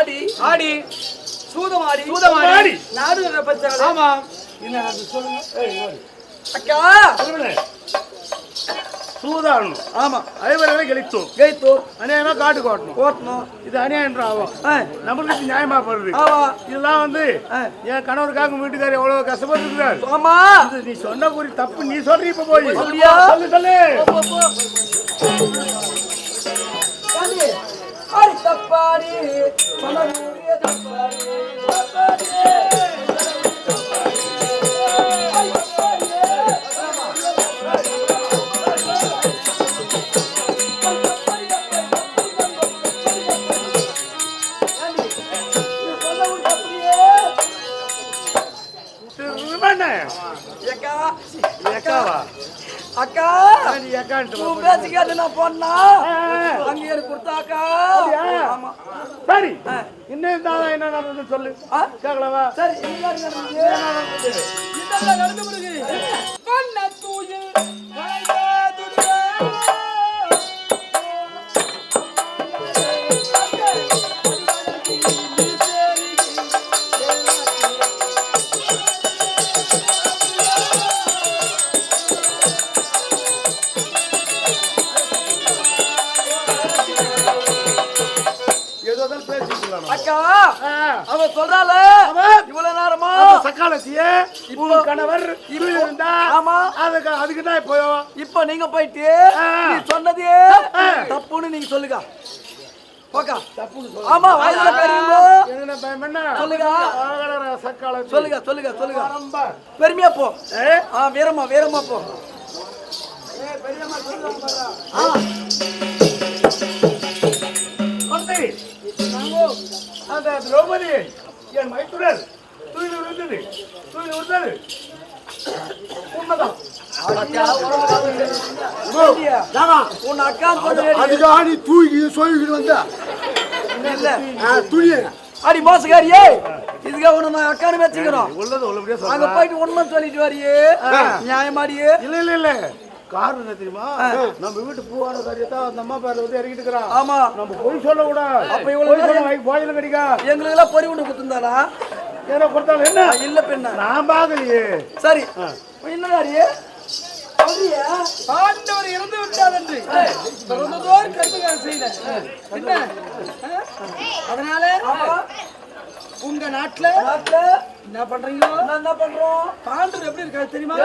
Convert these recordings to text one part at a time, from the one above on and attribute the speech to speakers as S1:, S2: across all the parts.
S1: ஆடி ஆடி சூதமாடி
S2: சூதமாடி
S1: நாடு பச்சை.
S2: ஆமா என்ன சொல்லுங்க.
S1: அக்கா
S2: சூதாடணும்.
S1: ஆமா
S2: ஐவரை கழித்தோம்
S1: கழித்தோம்
S2: அநியாயமா காட்டு கோட்டணும்
S1: ஓட்டணும்.
S2: இது அநியாயம் ஆகும். நம்மளுக்கு நியாயமா படுது.
S1: ஆமா
S2: இதெல்லாம் வந்து என் கணவருக்காக வீட்டுக்காரர் எவ்வளவு கஷ்டப்பட்டு இருக்கிறார்.
S1: ஆமா
S2: நீ சொன்ன குறி தப்பு. நீ சொல்ற இப்ப போய்
S1: அப்படியா?
S2: சொல்லு சொல்லு.
S1: அடி தப்பாடி மனமுறிய தப்பாடி தப்பாடி அக்கா பேசிக்காட்டு நான் போனா அங்க எனக்கு கொடுத்தாக்கா.
S2: சரி இன்னும் என்ன நடந்தது சொல்லு. கேட்கலவா?
S1: சரி நடந்து முடியுது. அக்கா அவ சொல்றாள இவ்வளவு நேரமா
S2: சக்காலத்திய கணவர் இருந்தா.
S1: ஆமா
S2: அதுக்கு தான் இப்போ
S1: இப்ப நீங்க போயிட்டு நீ சொன்னதே தப்புன்னு நீங்க சொல்லுங்க. ஆமா வயசுல பெரியவங்க சொல்லுங்க சொல்லுங்க சொல்லுங்க சொல்லுங்க. பெருமையா போ. வீரமா வீரமா போ.
S2: அந்த திரௌபதி என் மைத்துனர் தூய்மை விழுந்தது. தூய்மை விழுந்தது உண்மைதான்.
S1: உன் அக்கா
S3: அதுக்காக தூக்கி சொல்லிக்கிட்டு வந்த துணி
S1: அடி மோசக்காரியே. இதுக்காக உன்னை நான் அக்கானு வச்சுக்கிறோம்.
S2: உள்ளது உள்ளபடியா
S1: அங்க போயிட்டு உண்மை சொல்லிட்டு வரியே நியாயமாடியே.
S2: இல்ல இல்ல இல்ல காரணம் என்ன தெரியுமா? நம்ம வீட்டு பூவான காரியத்தை அந்த அம்மா பேர்ல வந்து இறக்கிட்டு இருக்கிறான்.
S1: ஆமா
S2: நம்ம போய் சொல்ல கூடாது.
S1: அப்ப இவ்வளவு
S2: போயில கிடைக்கா
S1: எங்களுக்கு எல்லாம் பொறி உண்டு குத்துந்தாளா?
S2: ஏதோ கொடுத்தாலும் என்ன
S1: இல்ல பெண்ணா
S2: நான் பாக்கலையே.
S1: சரி என்னடாரியே ஆண்டவர் இறந்து விட்டார் என்று பிறந்ததோர் கர்மகாரம் செய்த என்ன அதனால உங்க நாட்டுல என்ன பண்றீங்க? என்ன பண்றோம்? பாண்டவர் எப்படி இருக்காரு தெரியுமா?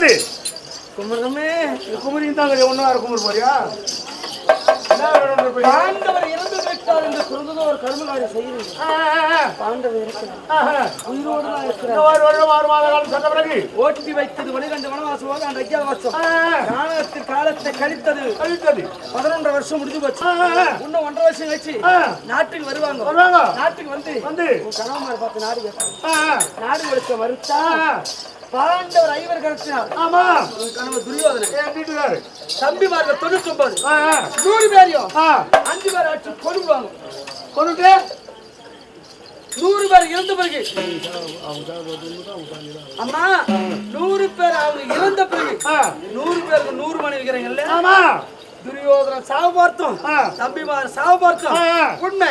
S2: என்னது
S1: குமரமே
S2: குமரியும் தான் ஒன்னும் வேற குமர் போறியா
S1: பாண்டவர் இறந்து விட்டார் என்று சொல்றது ஒரு கர்மகாரி செய்யுங்க. பாண்டவர் இருக்கிறார் உயிரோடு தான் இருக்கிறார். ஓட்டி வைத்தது 12 வனவாசம் அந்த 5வது வருஷம் காலத்தில் காலத்தை கழித்தது 11 வருஷம் முடிஞ்சு போச்சு. இன்னும் 1.5 வருஷம் கழிச்சு நாட்டுக்கு வருவாங்க. நாட்டுக்கு வந்து கணவன்மாரை பார்த்து நாடு கேட்பாங்க. நாடு கொடுக்க மறுத்தா பாண்டவர் 5 கிடைச்சார். ஆமா கணவர் துரியோதனை தம்பிமார்கள் 99 100 பேரையும் 5 பேர் ஆட்சி கொண்டுவாங்க. கொண்டுட்டு 100 பேர் இறந்த பிறகு அம்மா 100 பேர் அவங்க இறந்த பிறகு 100 பேருக்கு 100 மணி வைக்கிறீங்கல்ல. ஆமா துரியோதன சாவு பார்த்தோம், தம்பிமார் சாவு பார்த்தோம். உண்மை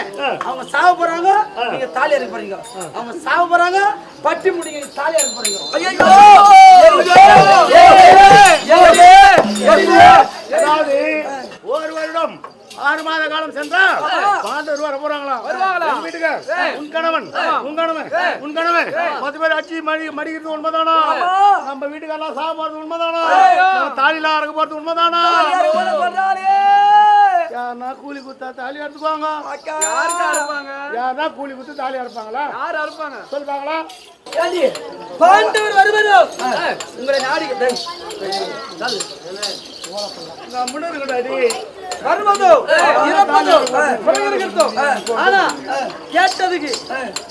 S1: அவங்க சாவு போறாங்க, நீங்க தாலி அறுக்க போறீங்க. அவங்க சாவு போறாங்க, பட்டி முடிங்க, தாலி அறுக்க போறீங்க.
S2: ஒரு வருடம் 6 மாத காலம் சென்றா பாண்டவர் வர போறாங்களா வீட்டுக்கு? உன் கணவன் 10 பேர் அச்சி மடிக்கிறது உண்மைதானா? நம்ம வீட்டுக்கெல்லாம் சாப்பாடு உண்மைதானா? தாலிலாம் அறக்க போறது உண்மைதானா? யாருன்னா கூலி குத்தா தாலி அறுத்துக்குவாங்க. யாருன்னா கூலி குத்து தாலி அறுப்பாங்களா? யாரு அறுப்பாங்க சொல்லுவாங்களா?
S1: பாண்டவர் வருவதோ உங்களை நாடி வருவதோ இறப்பதோ இருக்கிறதோ. ஆனா கேட்டதுக்கு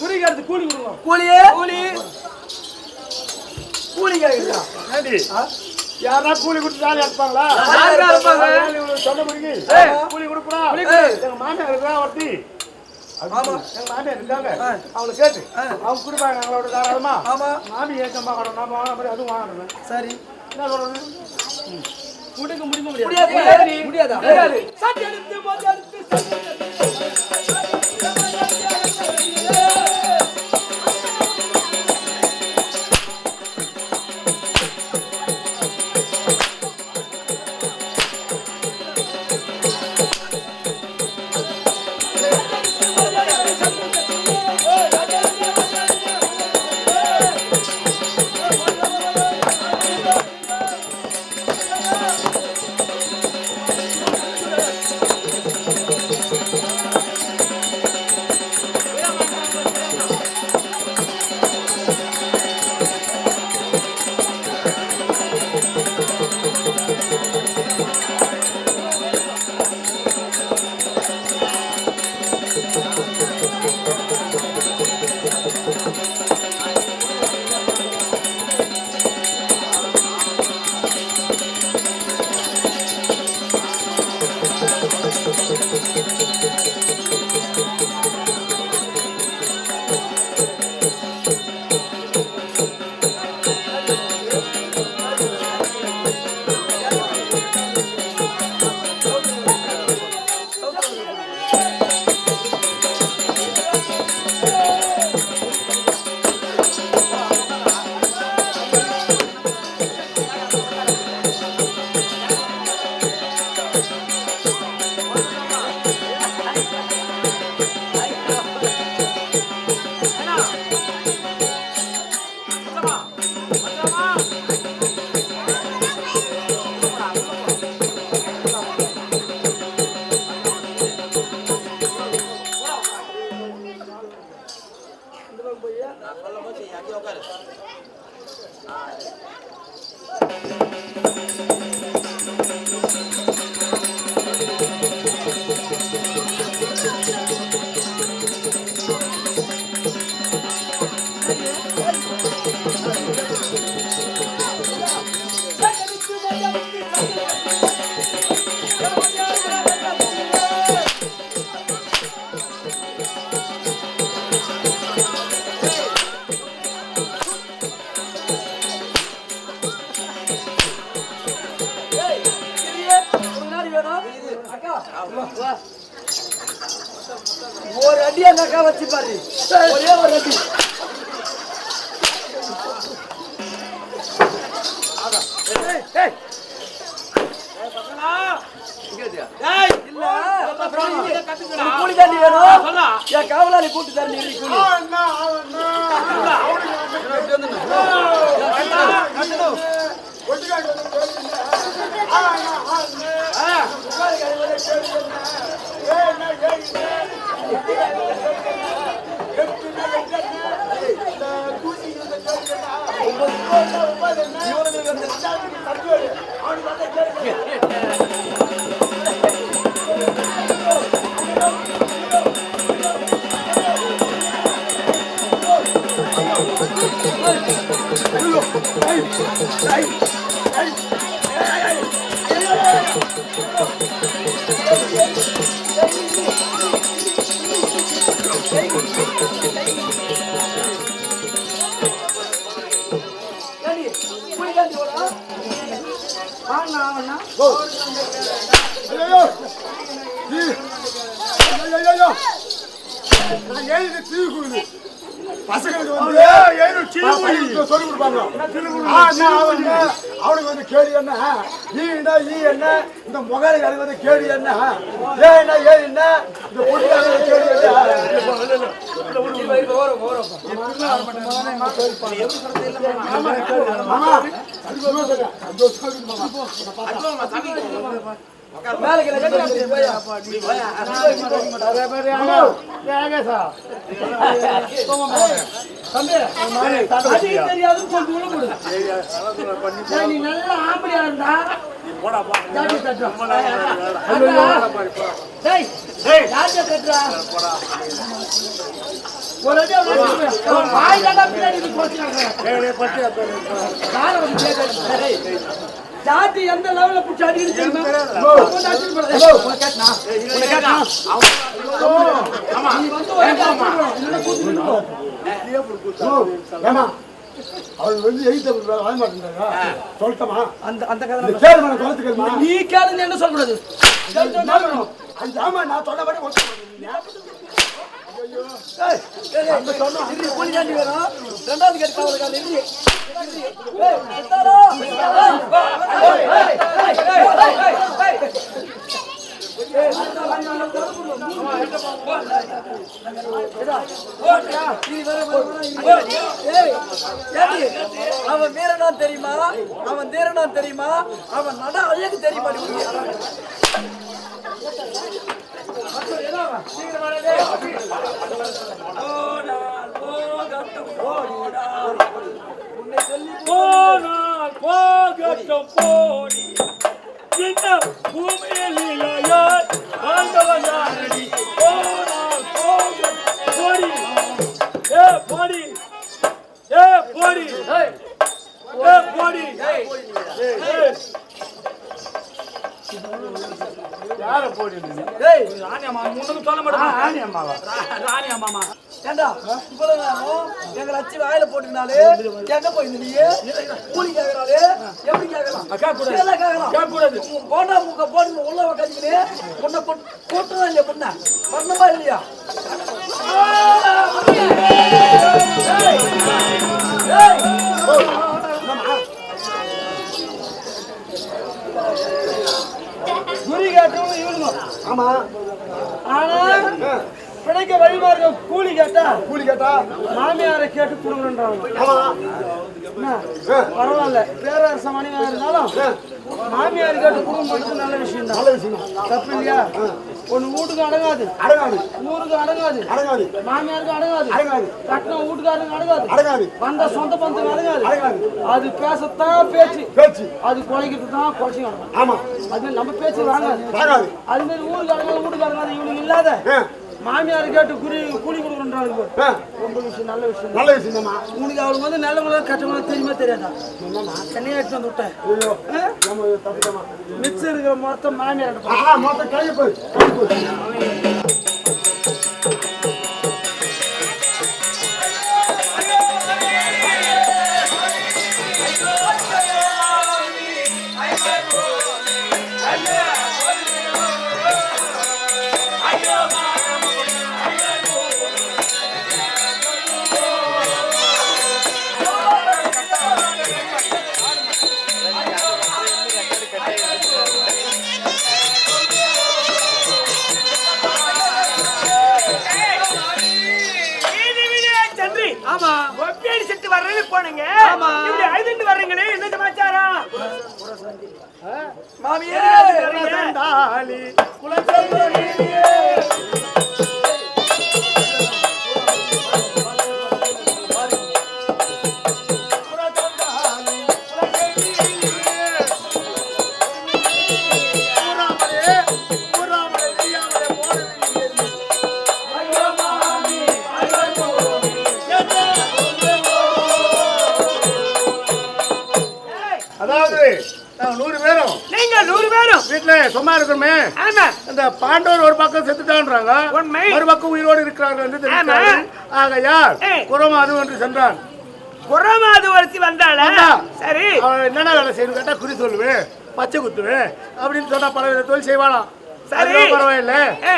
S1: குறிக்கிறது கூலி கொடுங்க. கூலியே கூலி கேட்குறா.
S2: யாரா கூலி கொடுத்து தாலி அறுப்பாங்களா? சொன்ன முடியுங்க கூலி கொடுப்பா. எங்க மாமியார் இருக்கா ஒருத்தி, எங்க மாமியார் இருக்காங்க, அவங்களை கேட்டு அவங்க கொடுப்பாங்க எங்களோட தாராளமா. மாமி ஏக்கமா நம்ம வாங்கின மாதிரி அதுவும் வாங்கணும். சரி என்ன சொல்றது?
S1: கொடுக்க முடியாதா? ஒரு அடியா நக்கா வச்சு பாரு, ஒரே ஒரு அடி. காவலாளி கூட்டு தர
S3: பசங்களுக்கு வந்து சொல்லி கொடுப்பாங்க. அவனுக்கு வந்து கேள்வி என்ன, ஈனா ஈ என்ன, இந்த முகாரிகளுக்கு வந்து கேள்வி என்ன, ஏன்னா ஏ என்ன, இந்த பொண்ணுக்காரங்க கேள்வி என்ன.
S1: நீ நல்ல ஆம்படியா இருந்தா ஜாதி எந்த லெவல்ல புடிச்சு அடிக்கிறது
S3: அவள் வந்து எழுத வாங்க மாட்டேங்கிறாங்க. சொல்லட்டமா?
S1: அந்த கதை
S3: கேள்வி குளத்துக்கு
S1: நீ கேளுன்னு என்ன சொல்லக்கூடாது.
S3: ஆமா நான் சொன்னபடி
S1: ரெண்டாவது கேட்டு அவன் வீரனா தெரியுமா, அவன் தீரனா தெரியுமா, அவன் நட அழகு தெரியுமா?
S4: போகட்டும் போடி இந்த பூமியில் யார் ஆண்டவன் யாரடி போனால் போகட்டும் போடி ஏ போடி ஏ போடி ஏ போடி
S2: யார போடி
S4: ராணி அம்மா முன்னுக்கு சொல்ல மாட்டேன்.
S2: ராணி அம்மாவா?
S4: ராணி அம்மா
S1: ஏண்டா இவ்வளவு நேரம் எங்களை அச்சு வாயில போட்டுனாலே எங்க போயிருந்த நீ கூலி கேக்குறாளே எப்படி கேட்கலாம்
S4: கேட்கக்கூடாது.
S1: போண்டா மூக்க போட்டு உள்ள உட்காந்துக்கினே பொண்ணை போட்டுதான் இல்லையா பொண்ண பண்ணமா இல்லையா குறி கேட்டவங்க இவனுங்க.
S3: ஆமா.
S1: ஆனா பிழைக்க வழிமாறு கூலி கேட்டா மாமியாரை கேட்டு கொடுங்கன்றாங்க. பரவாயில்ல, பேரரச மணியா இருந்தாலும் மாமியார் கேட்டு கொடுக்க மாட்டது நல்ல விஷயம் தான். தப்பு இல்லையா? ஒண்ணு வீட்டுக்கு அடங்காது, ஊருக்கு அடங்காது, மாமியாருக்கு அடங்காது, கட்டின வீட்டுக்காரருக்கு அடங்காது, வந்த சொந்த பந்தத்துக்கு அடங்காது. அது பேசத்தான் பேச்சு, அது குறைக்கிறது தான் குறைச்சி அடங்கும்.
S3: ஆமா,
S1: அது நம்ம பேச்சு வாங்காது. அது மாதிரி ஊருக்கு அடங்காது, வீட்டுக்கு அடங்காது. இவனுக்கு இல்லாத மாமியார் கேட்டு கூலி கொடுக்குறாங்க. ரொம்ப விஷயம், நல்ல விஷயம் தான். உனக்கு அவளுக்கு வந்து நல்லவங்களா கட்டவங்களா தெரியுமா தெரியாதா? தனியா எடுத்து வந்து விட்டேன். மிச்சம் இருக்கிற மொத்தம் மாமியார்
S3: மொத்தம் கையை போய்
S4: போனீங்க. இப்படி அழுதுட்டு வர்றீங்களே, என்ன சமாச்சாரம்?
S1: மாமியே
S2: தந்தாளி குலச்செல்வனியே அதாவது 100 பேரும்
S1: நீங்க 100 பேரும்
S2: வீட்டுல சும்மா இருக்கணுமே.
S1: ஆமா
S2: இந்த பாண்டவர் ஒரு பக்கம் செத்துட்டான்றாங்க,
S1: உண்மை.
S2: ஒரு பக்கம் உயிரோடு இருக்கிறார்கள் என்று தெரிவித்தார்கள். ஆகையால் குரமாது என்று சென்றான்.
S1: குரமாது ஒருத்தி வந்தாளா? சரி.
S2: அவன் என்னென்ன வேலை செய்யணும் கேட்டா குறி சொல்லுவேன், பச்சை குத்துவேன் அப்படின்னு சொன்னா பல வித தொழில் செய்வாளாம். சரி பரவாயில்ல.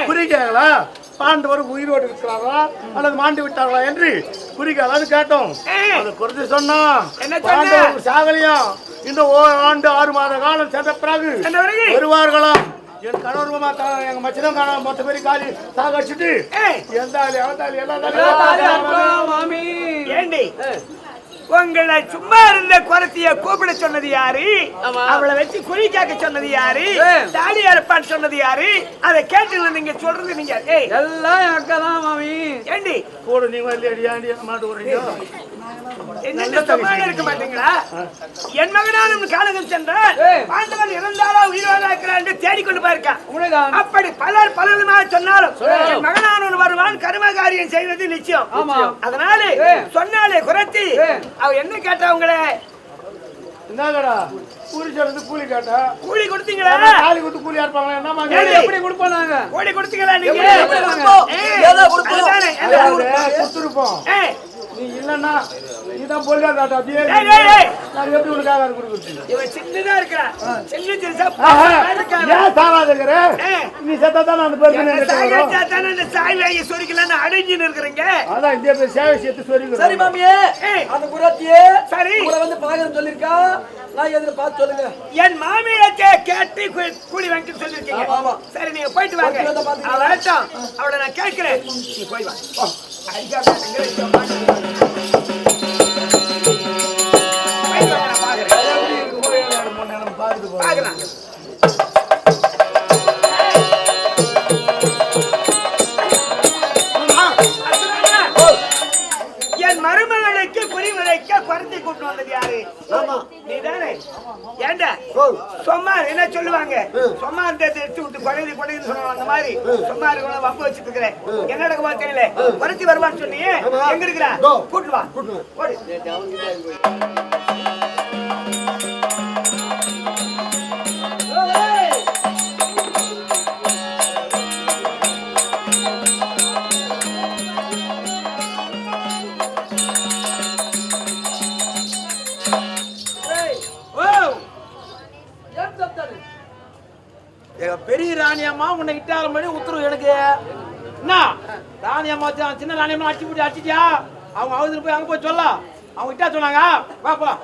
S2: குறி கேட்கலாம், பாண்டவர் உயிரோடு இருக்கிறார்களா அல்லது மாண்டு விட்டார்களா என்று குறிக்காது கேட்டோம். அது குறித்து சொன்னா பாண்டவர் சாகலியம் இன்னும் ஓராண்டு 6 மாத காலம் சென்ற பிறகு வருவார்களாம். என் கணவர் எங்க மச்சனம் காண மொத்த பேரி காலி சாகடிச்சுட்டு
S1: மாமி ஏண்டி உங்களை சும்மா இருந்த குரத்திய கூப்பிட சொன்னது யாரு? அவளை வச்சு குறி கேட்க சொன்னது யாரு? தாடி அறுப்பான்னு சொன்னது யாரு? அதை கேட்டு நீங்க சொல்றது நீங்க எல்லாம் என் அக்கா தான் மாமி. ஏண்டி
S2: கூட நீங்க மாட்டு
S1: இருக்க மாட்டீங்களா? என் மகனான காலகம் சென்றால் பாண்டவன் இறந்தாரா உயிரோட இருக்கிறான் தேடிக்கொண்டு போயிருக்கான். அப்படி பலர் பலருமாக சொன்னாலும் என் மகனான வருவான், கர்மகாரியம் செய்வது நிச்சயம். அதனால சொன்னாலே குறைத்தி அவ என்ன கேட்டா உங்களை
S2: என்னடா கூலி சொல்றது கூலி கேட்டா
S1: கூலி கொடுத்தீங்களா?
S2: காலி கொடுத்து கூலியா இருப்பாங்க. என்னமா
S1: எப்படி கொடுப்போம் நாங்க? கூலி கொடுத்தீங்களா நீங்க?
S2: கொடுத்துருப்போம். நீ இல்லன்னா நீதான் போலியா காட்ட அப்படியே நான் எப்படி உனக்காக கொடுக்குறது?
S1: இவன் சின்னதா இருக்கிறான், சின்ன
S2: ஏன் சாராதுங்கிற நீ செத்தா தான் அந்த
S1: பேருக்கு சாய்வாயை சொரிக்கலான்னு அடைஞ்சுன்னு இருக்கிறீங்க.
S2: அதான் இந்த பேர் சேவை சேர்த்து சொரிக்கிறேன்.
S1: சரி மாமியே, அந்த குரத்தியே சரி உங்களை வந்து பாகரம் சொல்லிருக்கா, நான் எதுல பார்த்து சொல்லுங்க. என் மாமியாரே கேட்டு கூலி வாங்கி சொல்லிருக்கீங்க. சரி நீங்க போயிட்டு வாங்க. அவ வரட்டும், அவளை நான் கேட்கிறேன். நீ போய் வா. என் மருமகளுக்கு குறிமுறைக்க குறைச்சி கூட்டு வந்தது யாரு? நீதானே? ஏண்டா சொம்மார் என்ன சொல்லுவாங்க? சொம்மார் எடுத்து விட்டு கொடையுது கொடையுது சொல்லுவாங்க. அந்த மாதிரி சொம்மார் வம்பு வச்சுட்டு இருக்கிறேன். என்னடா தெரியல, குறைச்சி வருவான்னு சொன்னியே, எங்க இருக்கிறா? கூட்டு வா. பெரிய ராணியம்மா உன்னை இட்டாலும் பண்ணி உத்தரவு எனக்கு என்ன? ராணியம்மா சின்ன ராணியம்மா அடிச்சு போட்டு அடிச்சிட்டியா? அவங்க அவருக்கு போய் அங்க போய் சொல்ல, அவங்க இட்டா சொன்னாங்க. வா போலாம்.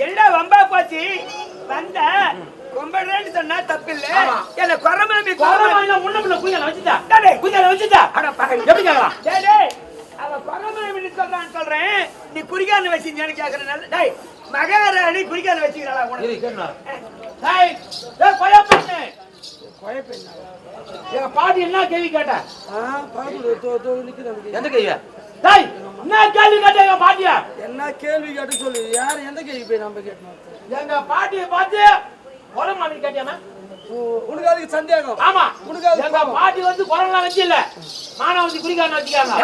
S1: என்ன வம்பா போச்சு வந்த கொம்படன்னு சொன்னா தப்பில்லை. என்ன கொரமாமி முன்ன குயில வச்சுட்டா குயில வச்சுட்டா எப்படி கேட்கலாம்? அவ கொரமாமி சொல்றான்னு சொல்றேன். நீ குறிகான்னு வச்சிருந்தான்னு கேட்கறேன். டேய் மகாராணி குறிகான்னு வச்சுக்கிறாளா? எங்க பாட்டி என்ன கேள்வி கேட்டா? எந்த கேள்வி? என்ன கேள்வி கேட்ட எங்க பாட்டியா? என்ன கேள்வி கேட்டு சொல்லு. யார் எந்த கேள்வி போய் நம்ம கேட்டோம்? எங்க பாட்டியை பார்த்து கொரமாமி கேட்டியாமா? உனக்கு அதுக்கு சந்தேகம்? ஆமா, உனக்கு எங்க பாட்டி வந்து கொரலாம் வச்சு இல்ல மானா வந்து குறிகாரன் வச்சுக்காங்க.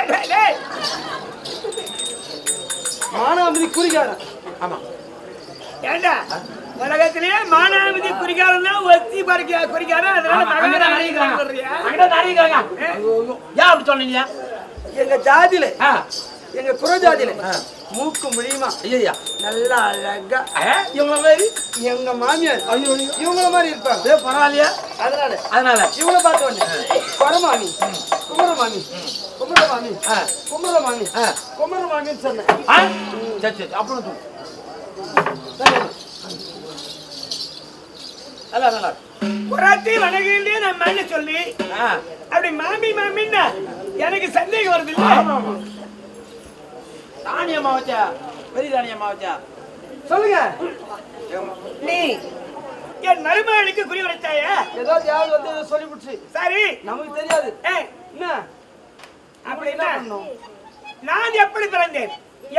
S1: மானாமதி குறிகாரன்.
S2: ஆமா.
S4: ஏண்டா உலகத்திலேயே மானாமதி குறிகாரன் தான் ஒத்தி குறிகாரன். அதனால மகாராணி
S2: ஏன் அப்படி சொன்னீங்க?
S1: எங்க ஜாதியில எங்க புற ஜாதியில மூக்கு முடியுமா
S2: ஐயா
S1: நல்லா அழகா
S2: இவங்கள மாதிரி
S1: எங்க மாமியார் இவங்கள மாதிரி இருப்பாங்க.
S2: பரவாயில்லையா?
S1: அதனால இவங்கள பார்த்த உடனே பரமாமி குமரமாமி குமரமாமி குமரமாமி குமரமாமின்னு சொன்னேன்.
S2: சரி சரி அப்புறம் நல்லா
S4: புறத்தி வணங்கிலே நான் மேல சொல்லி அப்படி மாமி மாமின்னா எனக்கு சந்தேகம் வருது இல்ல.
S2: ராணியம்மா வச்சா பெரிய ராணியம்மா வச்சா
S1: சொல்லுங்க.
S4: நீ என் மருமகளுக்கு குறி வச்சாயா?
S1: ஏதாவது யாரு வந்து சொல்லி முடிச்சு
S4: சரி
S1: நமக்கு தெரியாது. என்ன
S4: அப்படி என்ன பண்ணணும்? நான் எப்படி பிறந்தேன்,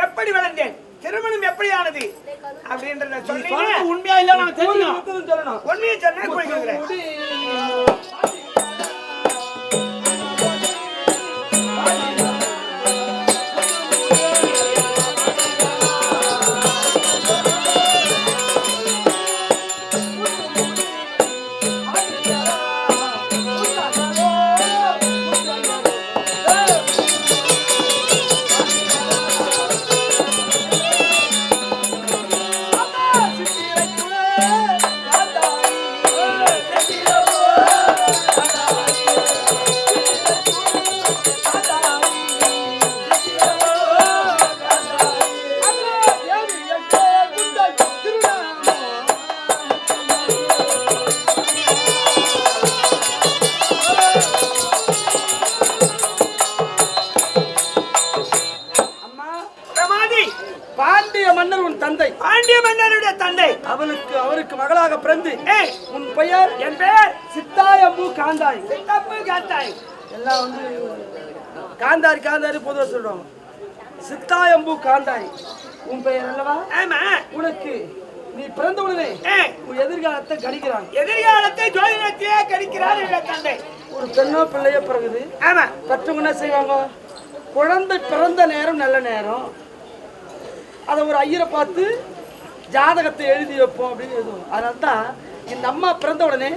S4: எப்படி வளர்ந்தேன், திருமணம் எப்படி ஆனது அப்படின்றத சொல்லி
S2: உண்மையா இல்ல நான் தெரியும்
S1: சொல்லணும்.
S4: உண்மையை சொன்னா குளிக்கிறேன்.
S1: அவருக்கு மகளாக பிறந்து உன் பெயர்? என் பெயர் சித்தாயம்பு காந்தாய்.
S4: சித்தப்பு காந்தாய்
S1: எல்லாம் வந்து காந்தாரி காந்தாரி பொதுவாக சொல்லுவாங்க. சித்தாயம்பு காந்தாய் உன் பெயர் அல்லவா?
S4: ஆமா.
S1: உனக்கு நீ பிறந்த உடனே உன் எதிர்காலத்தை கணிக்கிறாங்க.
S4: எதிர்காலத்தை ஜோதிடத்தையே கணிக்கிறார் என்ற தந்தை.
S1: ஒரு பெண்ணோ பிள்ளையோ பிறகுது. ஆமா. பெற்றவங்க என்ன செய்வாங்க? குழந்தை பிறந்த நேரம் நல்ல நேரம், அதை ஒரு ஐயரை பார்த்து ஜாதகத்தை எழுதி வைப்போம் அப்படின்னு எழுதுவோம். அதனால தான் இந்த அம்மா பிறந்த உடனே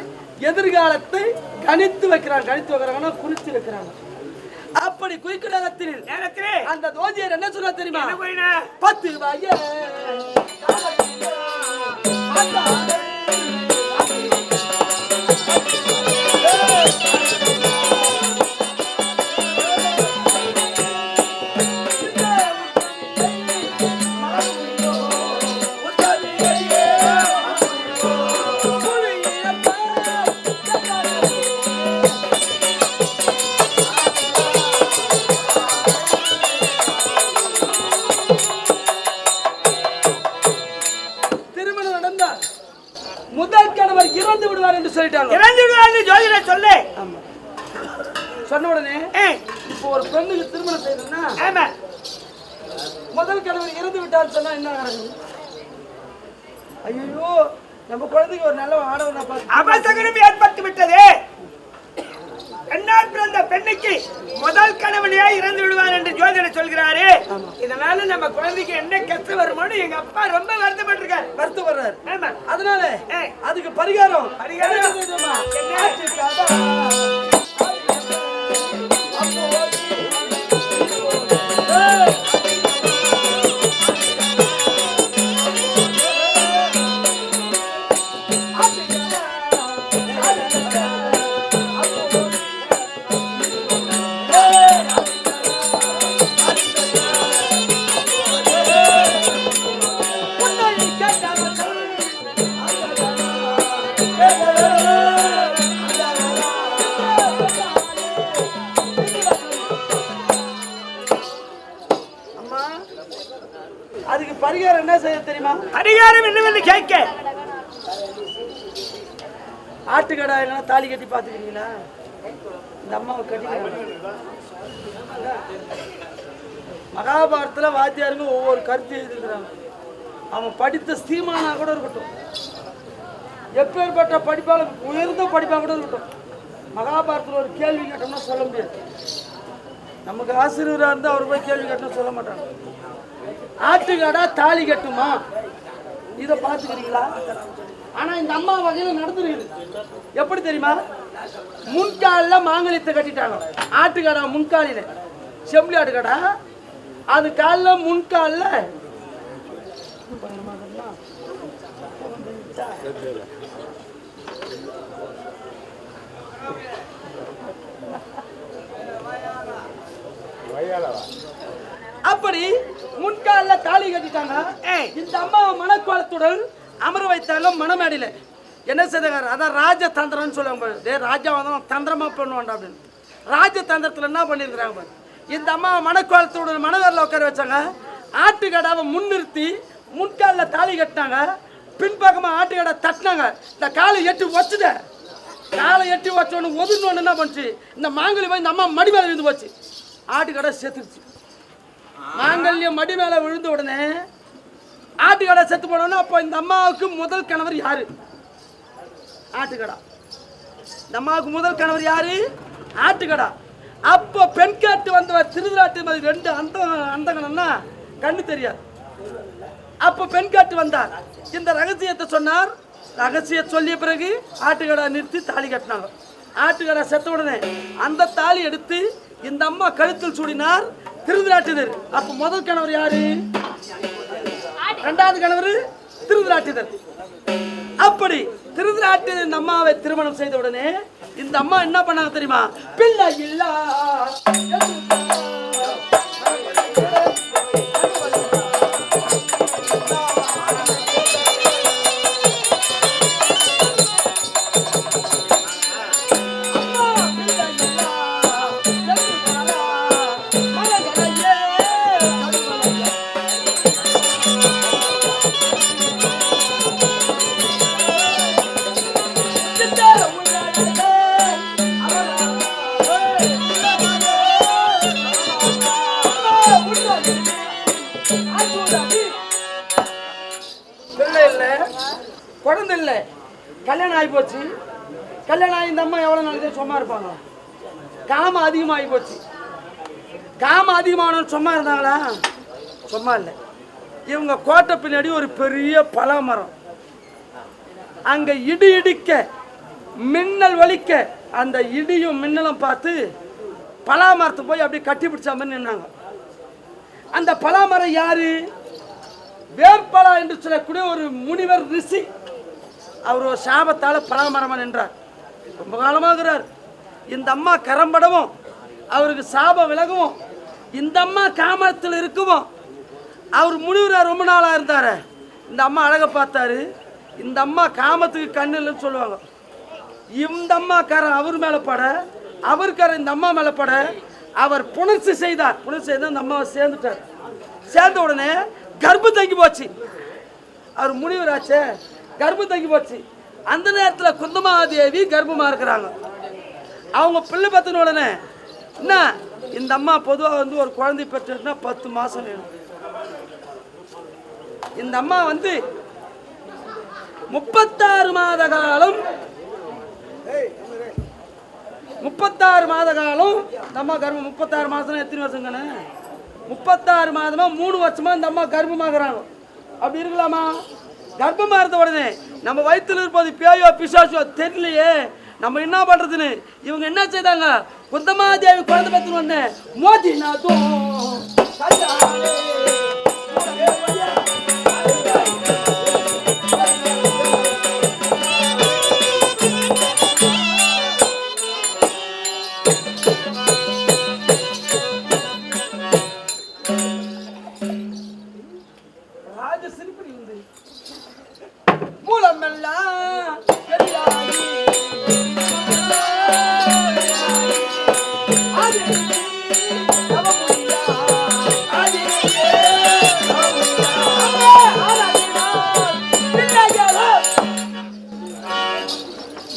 S1: எதிர்காலத்தை கணித்து வைக்கிறாங்க. கணித்து வைக்கிறாங்கன்னா குறித்து வைக்கிறாங்க. அப்படி குறிக்கிற நேரத்தில் அந்த ஜோதியர் என்ன சொல்ல தெரியுமா? 10 வயது முதல் கணவர் இறந்து விடுவார் என்று சொல்லிட்டாங்க.
S4: இறந்து விடுவார் ஜோதிடர் சொல்லு.
S1: ஆமா. சொன்ன உடனே இப்போ ஒரு பெண்ணுக்கு திருமணம் செய்யணும்னா
S4: ஆமா
S1: முதல் கணவர் இறந்து விட்டான்னு சொன்னா என்ன ஆகுது? ஐயோ நம்ம குழந்தைக்கு ஒரு நல்ல ஆடவனா பார்த்து
S4: அபசகுனம் ஏற்பட்டு விட்டது. பெண்ணால் பிறந்த பெண்ணுக்கு முதல் கணவனையே இறந்து விடுவார் என்று ஜோதிடர் சொல்கிறாரு. இதனால நம்ம குழந்தைக்கு என்ன கஷ்டம் வருமானு எங்க அப்பா ரொம்ப வருத்தப்பட்டிருக்காரு.
S1: வருத்தப்படுறாரு. அதனால அதுக்கு பரிகாரம் அதுக்கு பரிகாரம் என்ன செய்ய தெரியுமா?
S4: பரிகாரம் என்னவென்று கேட்க
S1: ஆட்டுக்கடா இல்லைன்னா தாலி கட்டி பார்த்துக்கிறீங்களா? இந்த அம்மாவை கட்டிக்கிறாங்க. மகாபாரதத்தில் வாத்தியாருங்க ஒவ்வொரு கருத்து எழுதிருக்கிறாங்க. அவன் படித்த ஸ்தீமானா கூட இருக்கட்டும், எப்பேற்பட்ட படிப்பாளர் உயர்ந்த படிப்பாக கூட இருக்கட்டும், மகாபாரதத்தில் ஒரு கேள்வி கேட்டோம்னா சொல்ல முடியாது. நமக்கு ஆசிரியராக இருந்தால் அவர் போய் கேள்வி கேட்டோம்னா சொல்ல மாட்டாங்க. ஆட்டுக்கடா தாலி கட்டுமா? இதை பார்த்துக்கிறீங்களா? ஆனா இந்த அம்மா வகையில நடந்துருக்குது. எப்படி தெரியுமா? முன்காலில் மாங்கல்யத்தை கட்டிட்டாங்க. ஆட்டுக்கடா முன்காலில, செம்பளி ஆட்டுக்கடா அது காலில் முன்காலில் அப்படி முன்கால தாலி கட்டிட்டாங்க. இந்த அம்மா மனக்கோலத்துடன் அமர வைத்தாங்க மணமேடையில. என்ன செய்தார்? அதான் ராஜதந்திரம்னு சொல்லுவாங்க. ராஜா வந்து தந்திரமா பண்ணுவாண்டா அப்படின்னு. ராஜதந்திரத்துல என்ன பண்ணிருக்கிறாங்க? இந்த அம்மா மனக்கோலத்துடன் மணவரில் உட்கார வச்சாங்க. ஆட்டுக்கடாவை முன்னிறுத்தி முன்காலில் தாலி கட்டினாங்க. பின்பக்கமா ஆட்டுக்கடை தட்டினாங்க. இந்த காலை எட்டி வச்சுட்ட, காலை எட்டி வச்சோன்னு ஒதுன்னு என்ன பண்ணுச்சு? இந்த மாங்கல்யம் போய் இந்த அம்மா மடி மேலே விழுந்து போச்சு. ஆட்டுக்கடை செத்துருச்சு. மாங்கல்யம் மடி மேலே விழுந்த உடனே ஆட்டுக்கடை செத்து போனோன்னா அப்போ இந்த அம்மாவுக்கு முதல் கணவர் யாரு? ஆட்டுக்கடா. இந்த அம்மாவுக்கு முதல் கணவர் யாரு? ஆட்டுக்கடா. அப்போ பெண் கேட்டு வந்தவர் திருவிழாட்டு மாதிரி 2 அந்தகனா கண்ணு தெரியாது. அப்போ பெண் கேட்டு வந்தார். இந்த ரகசியத்தை சொன்னார். ரகசியம் சொல்லிய பிறகு ஆட்டுக்கடா நிறுத்தி தாலி கட்டினாங்க. ஆட்டுக்கடா செத்த உடனே அந்த தாலி எடுத்து இந்த அம்மா கழுத்தில் சூடினார் திருவிழாட்டினர். அப்போ முதல் கணவர் யாரு? இரண்டாவது கணவர் திருவிழாட்டினர். அப்படி திருவிழாட்டினர் இந்த அம்மாவை திருமணம் செய்த உடனே இந்த அம்மா என்ன பண்ணாங்க தெரியுமா? பிள்ளை இல்லா குழந்தை இல்லை, கல்யாணம் ஆகி போச்சு. கல்யாணம் ஆகி இந்த அம்மா எவ்வளோ நாளைக்கு சும்மா இருப்பாங்க? காமம் அதிகமாகி போச்சு. காமம் அதிகமானவங்க சும்மா இருந்தாங்களா? சும்மா இல்லை. இவங்க கோட்டை பின்னாடி ஒரு பெரிய பலாமரம். அங்கே இடி இடிக்க மின்னல் வலிக்க அந்த இடியும் மின்னலும் பார்த்து பலாமரத்தை போய் அப்படி கட்டி பிடிச்ச மாதிரி நின்னாங்க. அந்த பலாமரம் யாரு? வேம்பலா என்று சொல்லக்கூடிய ஒரு முனிவர் ரிஷி. அவர் ஒரு சாபத்தால் பலாமரமாக நின்றார். ரொம்ப காலமாகிறார். இந்த அம்மா கரம்படவும் அவருக்கு சாபம் விலகவும் இந்த அம்மா காமத்தில் இருக்கவும் அவர் முனிவராக ரொம்ப நாளாக இருந்தார். இந்த அம்மா அழகை பார்த்தாரு. இந்த அம்மா காமத்துக்கு கண்ணு இல்லைன்னு சொல்லுவாங்க. இந்த அம்மா கரம் அவர் மேலே பட, அவர் கரம் இந்த அம்மா மேலே பட அவர் புணர்ச்சி செய்தார். புணர்ச்சி செய்தால் இந்த அம்மாவை சேர்ந்துட்டார். சேர்ந்த உடனே கர்ப்பம் தங்கி போச்சு. அவர் முனிவராச்சே, கர்ப்பம் தங்கி போச்சு. அந்த நேரத்தில் குந்தமாதேவி கர்ப்பமாக இருக்கிறாங்க. அவங்க பிள்ளை பத்தின உடனே என்ன, இந்த அம்மா பொதுவாக வந்து ஒரு குழந்தை பெற்றுனா 10 மாதம் வேணும். இந்த அம்மா வந்து 36 மாத காலம் 36 மாத காலம் இந்த அம்மா கர்ப்பம். 36 மாதம் எத்தனை வருஷங்கண்ணே? 36 மாதமா 3 வருஷமா இந்த அம்மா கர்ப்பமாகறாங்க. அப்படி இருக்கலாமா? கர்ப்பமாக இருந்த உடனே நம்ம வயிற்றுல இருப்பது பேயோ பிசாசோ தெரியலையே, நம்ம என்ன பண்றதுன்னு இவங்க என்ன செய்தாங்க? குந்தமாதேவி குழந்தை பத்தின உடனே மோதி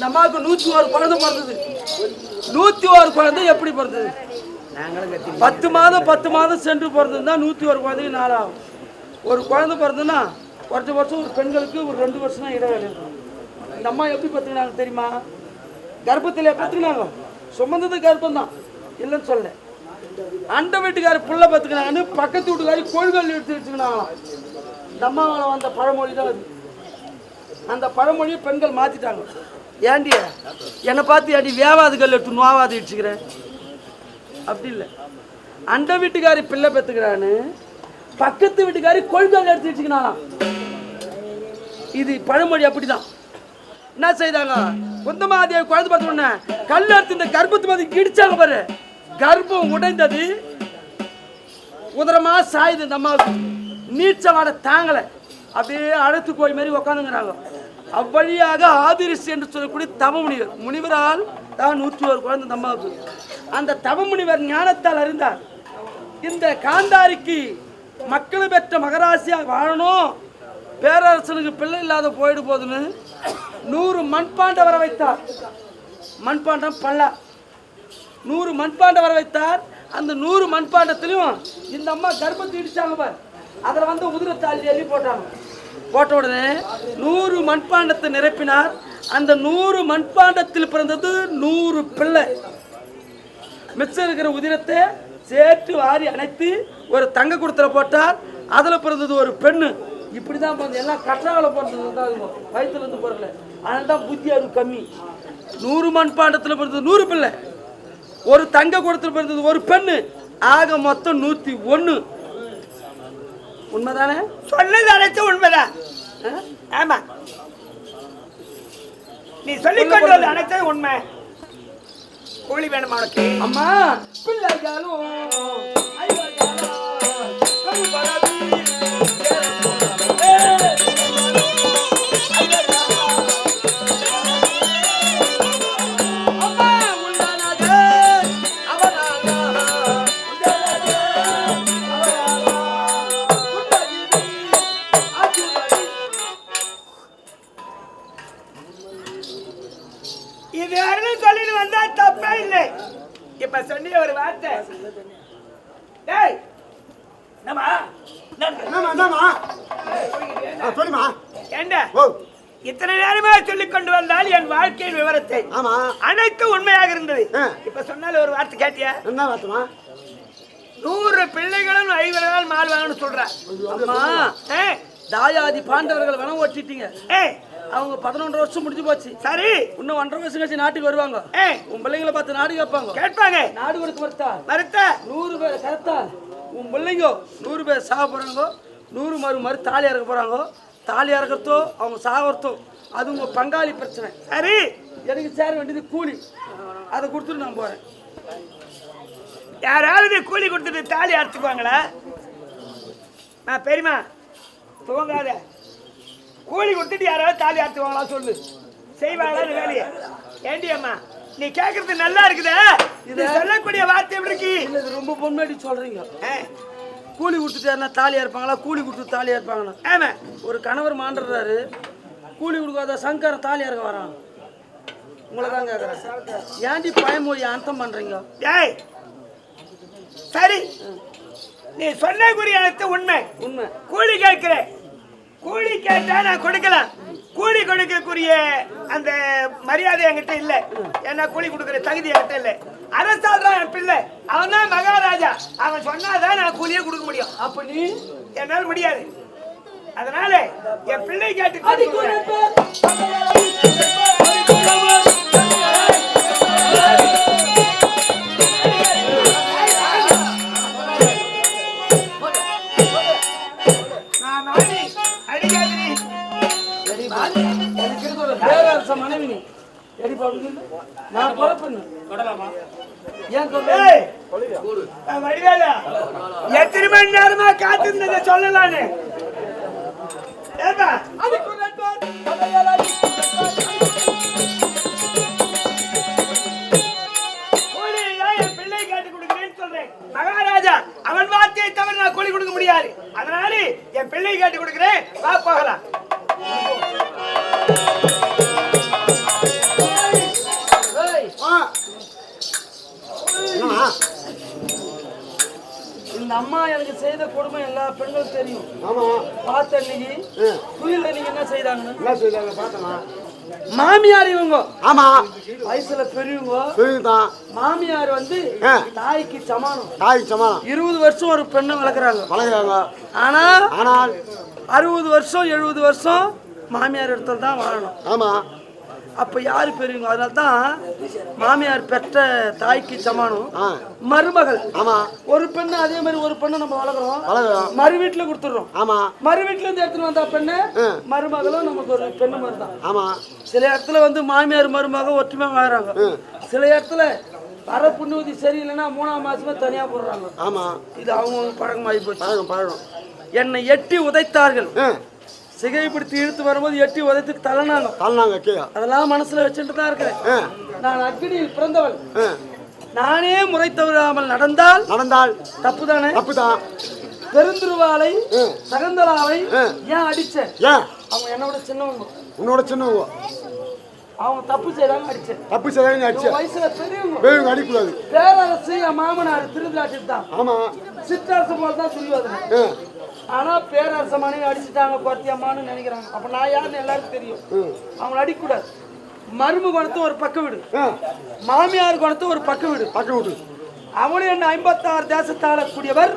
S1: அம்மாவுக்கு 101 குழந்தை பிறந்தது. 101 குழந்தை எப்படி பிறந்தது? 10 மாதம் சென்று பிறந்ததுன்னா 101 குழந்தைக்கு 4 ஆகும். ஒரு குழந்தை பிறந்ததுன்னா வருஷம் ஒரு பெண்களுக்கு ஒரு 2 வருஷம் தான் இடைவேளை இருக்கும். இந்த அம்மா எப்படி பத்துக்கினாங்க தெரியுமா? கர்ப்பத்தில் பத்துக்கினாங்க. சுமந்தது கர்ப்பம் தான், இல்லைன்னு சொல்ல. அந்த வீட்டுக்காரி புள்ள பத்துக்கிறான்னு பக்கத்து வீட்டுக்காரி கோழிகள் எடுத்து வச்சுக்கிறாங்களாம். இந்த அம்மாவால வந்த பழமொழி தான் அது. அந்த பழமொழியை பெண்கள் மாத்திட்டாங்க. ஏண்டி என்னை பார்த்து ஏண்டி வேவாது கல் எடுத்து நோவாது இடிச்சுக்கிறேன் அப்படி இல்லை. அந்த வீட்டுக்காரி பிள்ளை பெற்றுக்கிறான்னு பக்கத்து வீட்டுக்காரி கோழிகள் எடுத்து வச்சுக்கிறாங்களாம். இது பழமொழி அப்படிதான். என்ன செய்தாங்க, குந்தமாதேவி குழந்தை பார்த்தோன்னே கல் எடுத்து இந்த கர்ப்பத்து மாதிரி இடிச்சாங்க பாரு. கர்ப்பம் உடைந்தது, உதரமா சாயுது. இந்த அம்மாவுக்கு நீச்ச வாட தாங்கலை, அப்படியே அழைத்து கோழி மாதிரி உக்காந்துங்கிறாங்க. அவ்வழியாக ஆதிரிசி என்று சொல்லக்கூடிய தவ முனிவர், முனிவரால் தான் 101 குழந்தை இந்த அம்மாவுக்கு. அந்த தவ முனிவர் ஞானத்தால் அறிந்தார், இந்த காந்தாரிக்கு மக்கள் பெற்ற மகராசியாக வாழணும், பேரரசனுக்கு பிள்ளை இல்லாத போயிடு போதுன்னு 100 மண்பாண்ட வர வைத்தார். மண்பாண்டம் பல்லா 100 மண்பாண்ட வர வைத்தார். அந்த 100 மண்பாண்டத்திலையும் இந்த அம்மா கர்ப்பத்தை இடிச்சாங்க பார். அதில் வந்து உதிரத்தாளி எள்ளி போட்டாங்க. போட்ட உடனே 100 மண்பாண்டத்தை நிரப்பினார். அந்த 100 மண்பாண்டத்தில் பிறந்தது 100 பிள்ளை. மிச்சம் இருக்கிற உதிரத்தை சேர்த்து வாரி அணைத்து ஒரு தங்க குடத்துல போட்டார். அதில் பிறந்தது ஒரு பெண்ணு. இப்படி தான் பிறந்தது. எல்லாம் கற்றாவில் பிறந்தது தான் இருக்கும், வயிற்றுலேருந்து பிறக்கல. அதனால தான் புத்தி அது கம்மி. 100 மண்பாண்டத்தில் பிறந்தது 100 பிள்ளை, ஒரு தங்க குடத்தில் பிறந்தது ஒரு பெண்ணு. ஆக மொத்தம் 101. உண்மைதானே?
S4: சொன்னது அனைத்து உண்மைதான். ஆமா, நீ சொல்லிக் கொண்டு வந்து அனைத்து உண்மை. கோழி வேணுமா உனக்கு?
S1: அம்மா பிள்ளைகளும்
S4: இது யாரும் சொல்லிட்டு வந்தா தப்பே இல்லை. இப்ப சொன்னிய ஒரு வார்த்தை, டேய் என்னம்மா
S3: சொல்லுமா.
S4: ஏண்டா இத்தனை நேரமா சொல்லிக் கொண்டு வந்தால் என் வாழ்க்கையின் விவரத்தை அனைத்து உண்மையாக இருந்தது. இப்ப சொன்னால ஒரு வார்த்தை கேட்டியா?
S3: என்ன வார்த்தைமா?
S4: 100 பிள்ளைகளும் 5 நாள் மால் வாங்கன்னு சொல்ற.
S1: அம்மா தாயாதி பாண்டவர்கள் வனம் ஓட்டிட்டீங்க. அவங்க 11 வருஷம் முடிஞ்சு போச்சு.
S4: சரி,
S1: இன்னும் 1.5 வருஷம் கழிச்சு நாட்டுக்கு வருவாங்க. உன் பிள்ளைங்களை பார்த்து நாடு கேட்பாங்க. நாடு கொடுத்து மறுத்தா 100 பேர் கரெக்டா உன் பிள்ளைங்க 100 பேர் சாக போறாங்க. 100 மறு தாலி இறக்க போறாங்க. தாலி இறக்கறதோ அவங்க சாகிறதோ அது உங்க பங்காளி பிரச்சனை.
S4: சரி,
S1: எனக்கு சேர வேண்டியது கூலி, அதை கொடுத்துட்டு நான் போறேன்.
S4: யாராவது கூலி கொடுத்துட்டு தாலி அறுத்துக்குவாங்களா? நான் பெரியமா துவங்காத. கூலி கொடுத்துட்டு யாராவது தாலி அறுத்துவாங்களா சொல்லு, செய்வாங்களா வேலையை? ஏண்டி அம்மா நீ கேட்கறது நல்லா இருக்குதா? இது சொல்லக்கூடிய வார்த்தை எப்படி இருக்கு?
S1: இது ரொம்ப பொம்மாடி சொல்றீங்க. கூலி கொடுத்துட்டாருன்னா தாலியா இருப்பாங்களா? கூலி கொடுத்து தாலியா இருப்பாங்களா?
S4: ஆமா,
S1: ஒரு கணவர் மாண்டுறாரு, கூலி கொடுக்காத சங்கர தாலியா இருக்க வரான். உங்களை தான் கேட்கறேன், ஏன்டி பயமொழி அர்த்தம் பண்றீங்க?
S4: ஏய் சரி, நீ சொன்ன குறி அனைத்து உண்மை.
S1: உண்மை.
S4: கூலி கேட்கிறேன், கூலி கேட்டா நான் கொடுக்கலாம். கூலி கொடுக்கக்கூடிய அந்த மரியாதை என்கிட்ட இல்லை. ஏன்னா கூலி கொடுக்குற தகுதி என்கிட்ட இல்லை. அரசால் தான் என் பிள்ளை, அவன் தான் மகாராஜா. அவன் சொன்னாதான் நான் கூலியே கொடுக்க முடியும்.
S1: அப்ப நீ
S4: என்னால் முடியாது. அதனால என் பிள்ளை கேட்டு
S1: மனைவி நீ எடி பாடு நான் பொறுப்புன்னு ஏன் சொல்ல
S4: வடிவேலா எத்தனை மணி நேரமா காத்திருந்ததை சொல்லலான்னு என் பிள்ளை கேட்டு கொடுக்கிறேன்னு சொல்றேன். மகாராஜா அவன் வார்த்தையை தவிர நான் கூலி கொடுக்க முடியாது. அதனால என் பிள்ளை கேட்டு கொடுக்கிறேன், வா போகலாம்.
S1: இந்த அம்மா எனக்கு செய்த கொடுமை எல்லா பெண்களும் தெரியும். ஆமா, பார்த்த அன்னைக்கு குயில நீங்க என்ன செய்தாங்கன்னு
S3: என்ன செய்தாங்க பார்த்தமா?
S1: மாமியார் இவங்க
S3: ஆமா
S1: வயசுல பெரியவங்க
S3: சரிதான்.
S1: மாமியார் வந்து தாய்க்கு சமானம்.
S3: தாய்க்கு சமானம்.
S1: 20 வருஷம் ஒரு பெண்ணை வளர்க்குறாங்க. ஆனா
S3: ஆனால்
S1: 60 வருஷம் 70 வருஷம் மாமியார் இடத்துல தான் வாழணும்.
S3: ஆமா
S1: அப்ப யாரு பெரியவங்க? அதனால தான் மாமியார் பெற்ற தாய்க்கு சமானம். மருமகள்
S3: ஆமா
S1: ஒரு பெண்ணு அதே மாதிரி ஒரு பெண்ணை நம்ம வளர்க்குறோம். மறு வீட்டுல கொடுத்துடுறோம்.
S3: ஆமா
S1: மறு வீட்டுல இருந்து எடுத்துட்டு வந்தா பெண்ணு மருமகளும் நமக்கு ஒரு பெண்ணு மாதிரி தான்.
S3: ஆமா
S1: சில இடத்துல வந்து மாமியார் மருமக ஒற்றுமை வாங்குறாங்க. சில இடத்துல வர புண்ணுவதி சரியில்லைன்னா 3ஆம் மாசமே தனியா போடுறாங்க.
S3: ஆமா
S1: இது அவங்க பழக்கமாகி போச்சு.
S3: பழகம்
S1: என்னை எட்டி உதைத்தார்கள். சிகைப்பிடித்து இழுத்து வரும்போது எட்டி உதைத்து தள்ளனாங்க. அதெல்லாம் மனசுல வச்சுட்டு தான் இருக்கிறேன். நான் அக்னியில் பிறந்தவள். நானே முறை தவறாமல் நடந்தால் தப்பு தானே? தப்புதான். பெருந்திருவாளை சகந்தலாவை ஏன் அடிச்சேன்? அவங்க என்னோட சின்னவங்க. உன்னோட சின்னவங்க. அவங்க தப்பு செய்யறாங்க அடிச்சேன். தப்பு செய்யறாங்க அடிச்சேன். வயசுல பெரியவங்க அடிக்கூடாது. பேரரசு என் மாமனார் திருவிழாட்டு தான். ஆமா சிற்றரசு போல தான் துரியோதனை. ஆனா பேரரச மனைவி அடிச்சுட்டாங்க பார்த்தியம்மான்னு நினைக்கிறாங்க. அப்ப நான் யாருன்னு எல்லாருக்கும் தெரியும். அவங்களை அடிக்கூடாது. மரும குணத்து ஒரு பக்க வீடு, மாமியார் குணத்து ஒரு பக்க வீடு. அவனும் என்ன 56 தேசத்தாள கூடியவர்.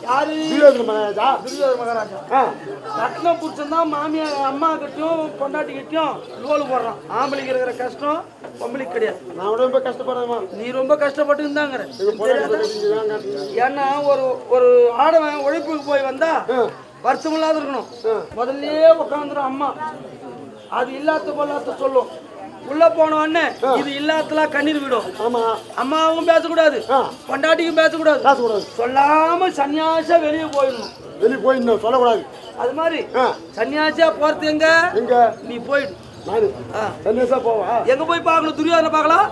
S1: யாரு? துரியோதன மகாராஜா. ரத்னம் புருஷன் தான் மாமியார் அம்மா கிட்டையும் பொண்டாட்டி கிட்டையும் லோலு போடுறான். ஆம்பளைக்கு இருக்கிற கஷ்டம் பொம்பளைக்கு கிடையாது. நான் ரொம்ப கஷ்டப்படுறேன். நீ ரொம்ப கஷ்டப்பட்டு இருந்தாங்க. ஏன்னா ஒரு ஆடவன் உழைப்புக்கு போய் வந்தா வருத்தம் இல்லாத இருக்கணும். முதல்ல உட்காந்துரும் அம்மா. அது இல்லாத பொல்லாத சொல்லும். உள்ள போன உடனே இது இல்லாதலாம் கண்ணீர் விடும். அம்மாவும் பேசக்கூடாது, பொண்டாட்டிக்கும் பேசக்கூடாது. சொல்லாம சன்னியாசா வெளியே போயிடணும். சொல்லக்கூடாது. அது மாதிரி சன்னியாசியா போறது எங்க நீ போயிடு. எங்க போய் பார்க்கணும்? துரியோதனை பார்க்கலாம்.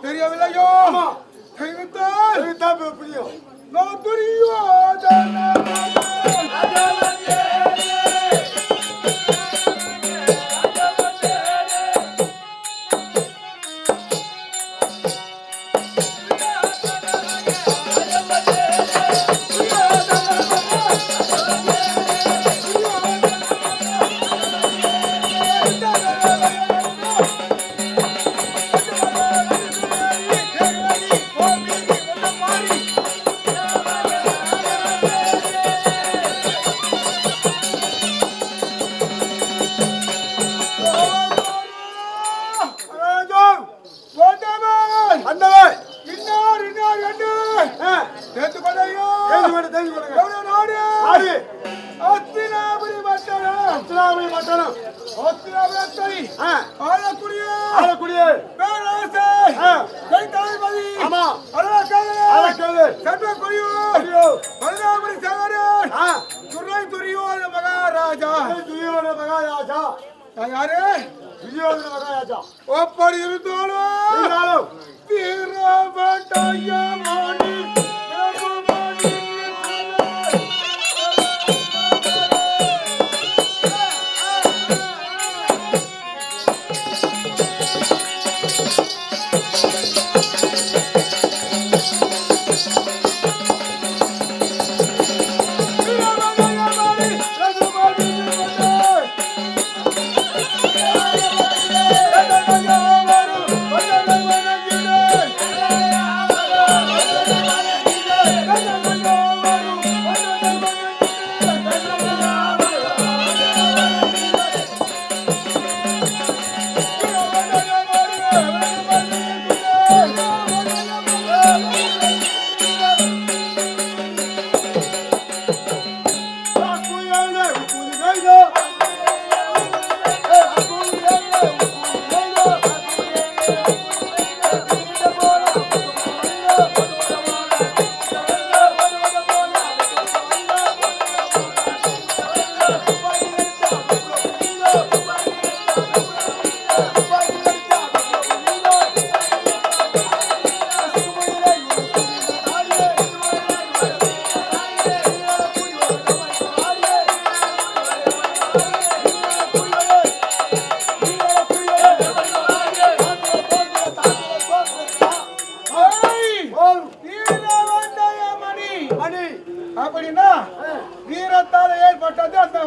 S3: தெரியவில்லையோ? புரியும். நான் துரியோதன ஒப்படி இருந்தாலும்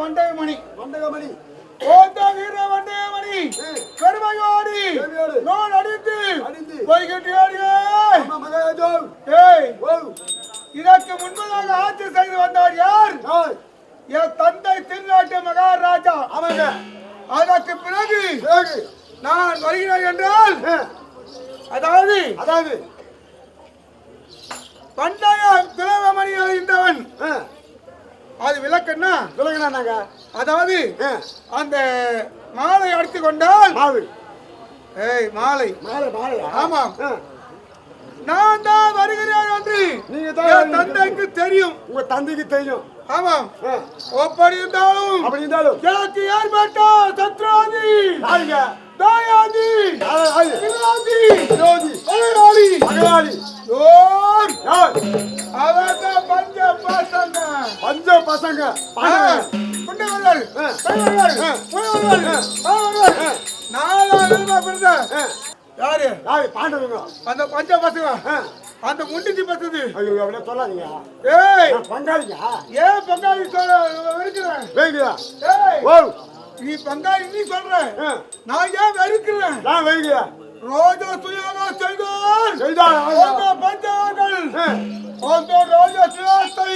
S1: வண்டகமணி
S3: வண்டகமணி
S1: ஓந்த வீர வண்டகமணி கருமையோடி நான் அடித்து போய்கிட்டியாடியே இதற்கு முன்பதாக ஆட்சி செய்து வந்தார் யார்? என் தந்தை திருநாட்டு மகாராஜா. அதற்கு பிறகு நான் வருகிறேன் என்றால் அதாவது பண்டைய துலகமணி அறிந்தவன். அது விளக்கன்னா அதாவது அந்த மாலை அடித்துக் கொண்டால் மாலை ஆமாம் நான் தான் வருகிறேன் என்று என் தந்தைக்கு தெரியும்.
S3: உங்க தந்தைக்கு தெரியும்.
S1: ஆமாம். அப்படி இருந்தாலும் எனக்கு ஏற்பட்ட சத்ராதி தாயாதி விரோதி மகளாளி அவர்கள் பஞ்ச பசங்க குண்டவர்கள் யாரு பாண்டவங்க அந்த பஞ்ச பசங்க அந்த முண்டிச்சு பசது. ஐயோ அப்படியே சொல்லாதீங்க. ஏய் பங்காளிங்க. ஏன் பங்காளி சொல்ல வெறுக்கிறேன்? ஏய் நீ பங்காளி நீ சொல்ற, நான் ஏன் வெறுக்கிறேன்? நான் வெறுக்கிறேன். ரோஜா சுயாதா செய்தார் அந்த பஞ்சவர்கள் அந்த ரோஜா சுயாத்தை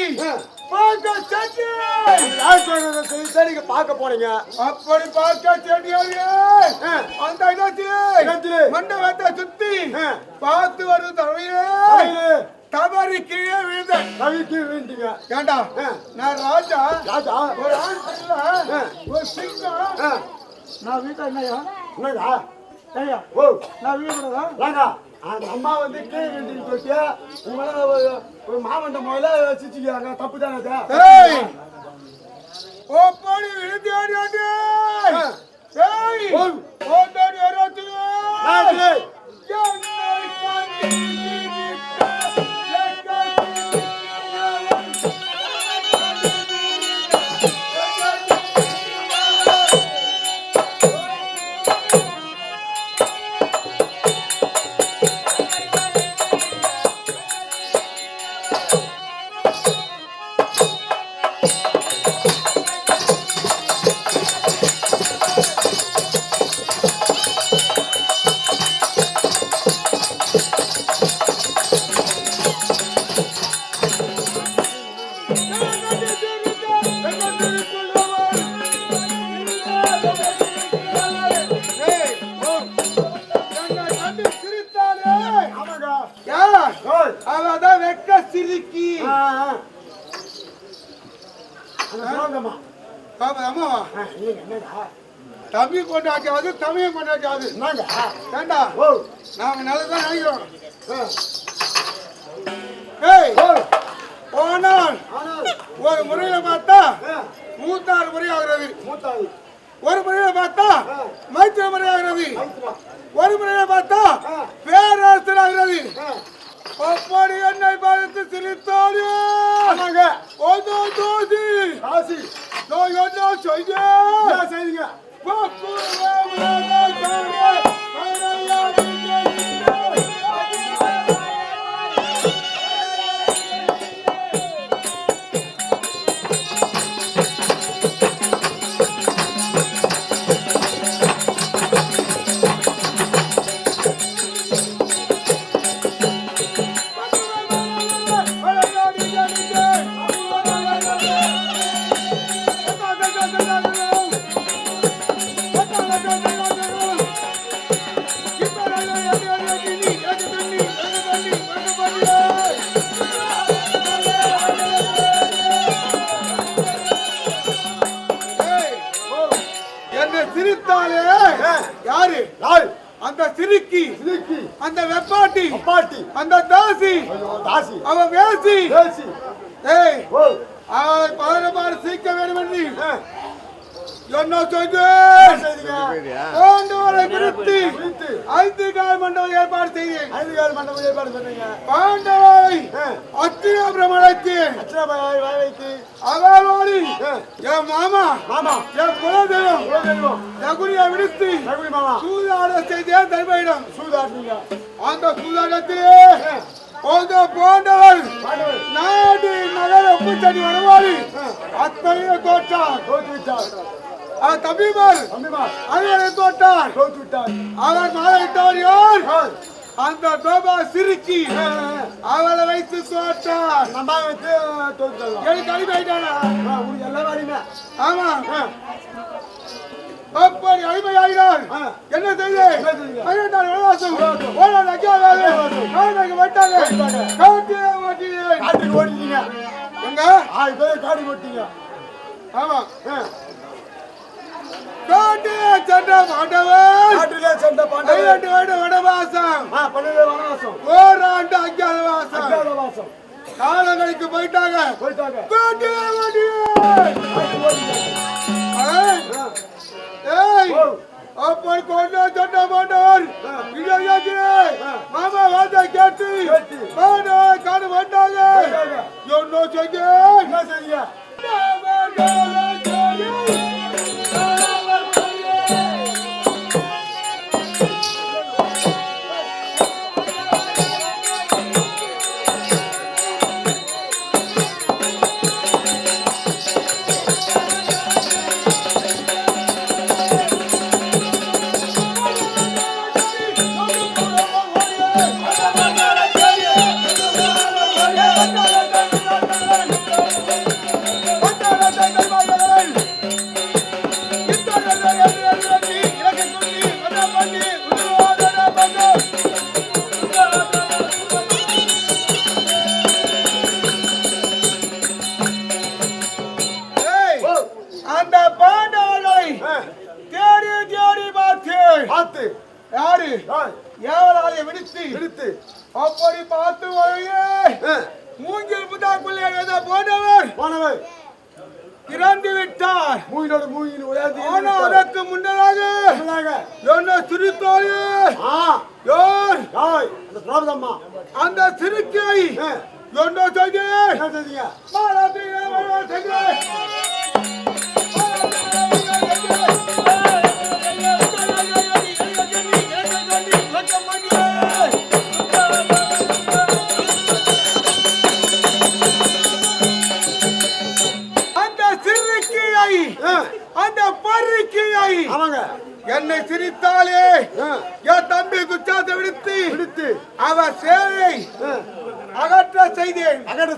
S1: பார்க்க போனீங்க. அப்படி பார்க்க செடியாலே அந்த இடத்திலே மண்டபத்தை சுத்தி பார்த்து வருது தவிர தவறி கீழே விழுந்தீங்க. ஏண்டா நான் ராஜா ஒரு ஆண் ஒரு சிங்கம். நான் வீட்டை என்னையா ஐயா நான் வீடு அந்த அம்மா வந்து கீழே விழுந்துன்னு சொல்லிட்டு உங்களால ஒரு மாமண்ட முதல்ல வச்சுக்கிறாங்க. தப்பு தானே? ஓடி விழுந்தாடி அவதான் வெக்க சிரிக்கி தம்பி கொண்டாச்சாவது தமிழ் கொண்டாச்சாவது வேண்டா நாங்க நல்லதான் நினைக்கிறோம். ஆனால் ஒரு முறையில பார்த்தா 36 முறை ஆகிறது. ஒரு முறையில பார்த்தா மைத்திர முறை ஆகிறது. ஒரு முறையில பார்த்தா பேரரசர் ஆகிறது. அப்படி என்னை பார்த்து சிரித்தாரு. செய்யுங்க சிரித்தாலே யாரு? அந்த சிரிக்கி அந்த வெப்பாட்டி அந்த தாசி அவன் வேசி அவளை பதினபாடு சீக்க வேண்டும் என்று என்ன நிறுத்தி 5 கால் மண்டபம் ஏற்பாடு செய்தேன். பாண்டவை அத்திராபுரம் அழைத்து அவளோடு என் மாமா என் குலதெய்வம் நகுரியா விடுத்து சூதாட செய்தேன். தர்மையிடம் அந்த சூதாட்டத்திலே
S3: போன்றவர் நாடு நகர பூச்சடி வருவாரு அத்தனையும் தோற்றுவிட்டார் தம்பிமார் அவரை தோற்றார் அவர் மாறிவிட்டார் யார் அந்த டோபா சிரிக்கி அவளை வைத்து தோற்றார் நம்ம வைத்து எனக்கு அடிமையாயிட்டானா எல்லாம் அடிமை ஆமா அப்படி அடிமையாயினார் என்ன செய்து ஓடிட்டீங்க எங்க காடி ஓட்டீங்க ஆமா காட்டிலே சென்ற பாண்டவர் வனவாசம் ஓராண்டு அஞ்ஞாத வாசம் காலங்களுக்கு போயிட்டாங்க அப்படி கொண்டு சென்ற பாண்டவர் மாமா வார்த்தை கேட்டு பாண்டவர் காண மாட்டாங்க என்ன செய்ய விடுத்து அப்படி பார்த்து மூங்கில் புதாக்குள்ளே போனவர் இறந்து விட்டார். ஆனால் அதற்கு முன்னதாக என்ன சிறுத்தோழி அந்த சிறுக்கை என்ன செய்ய அந்த பறிக்கையை என்னை சிரித்தாலே என் தம்பி துச்சாத்தை விடுத்து அவர் சேவை அகற்ற செய்தேன். அகற்ற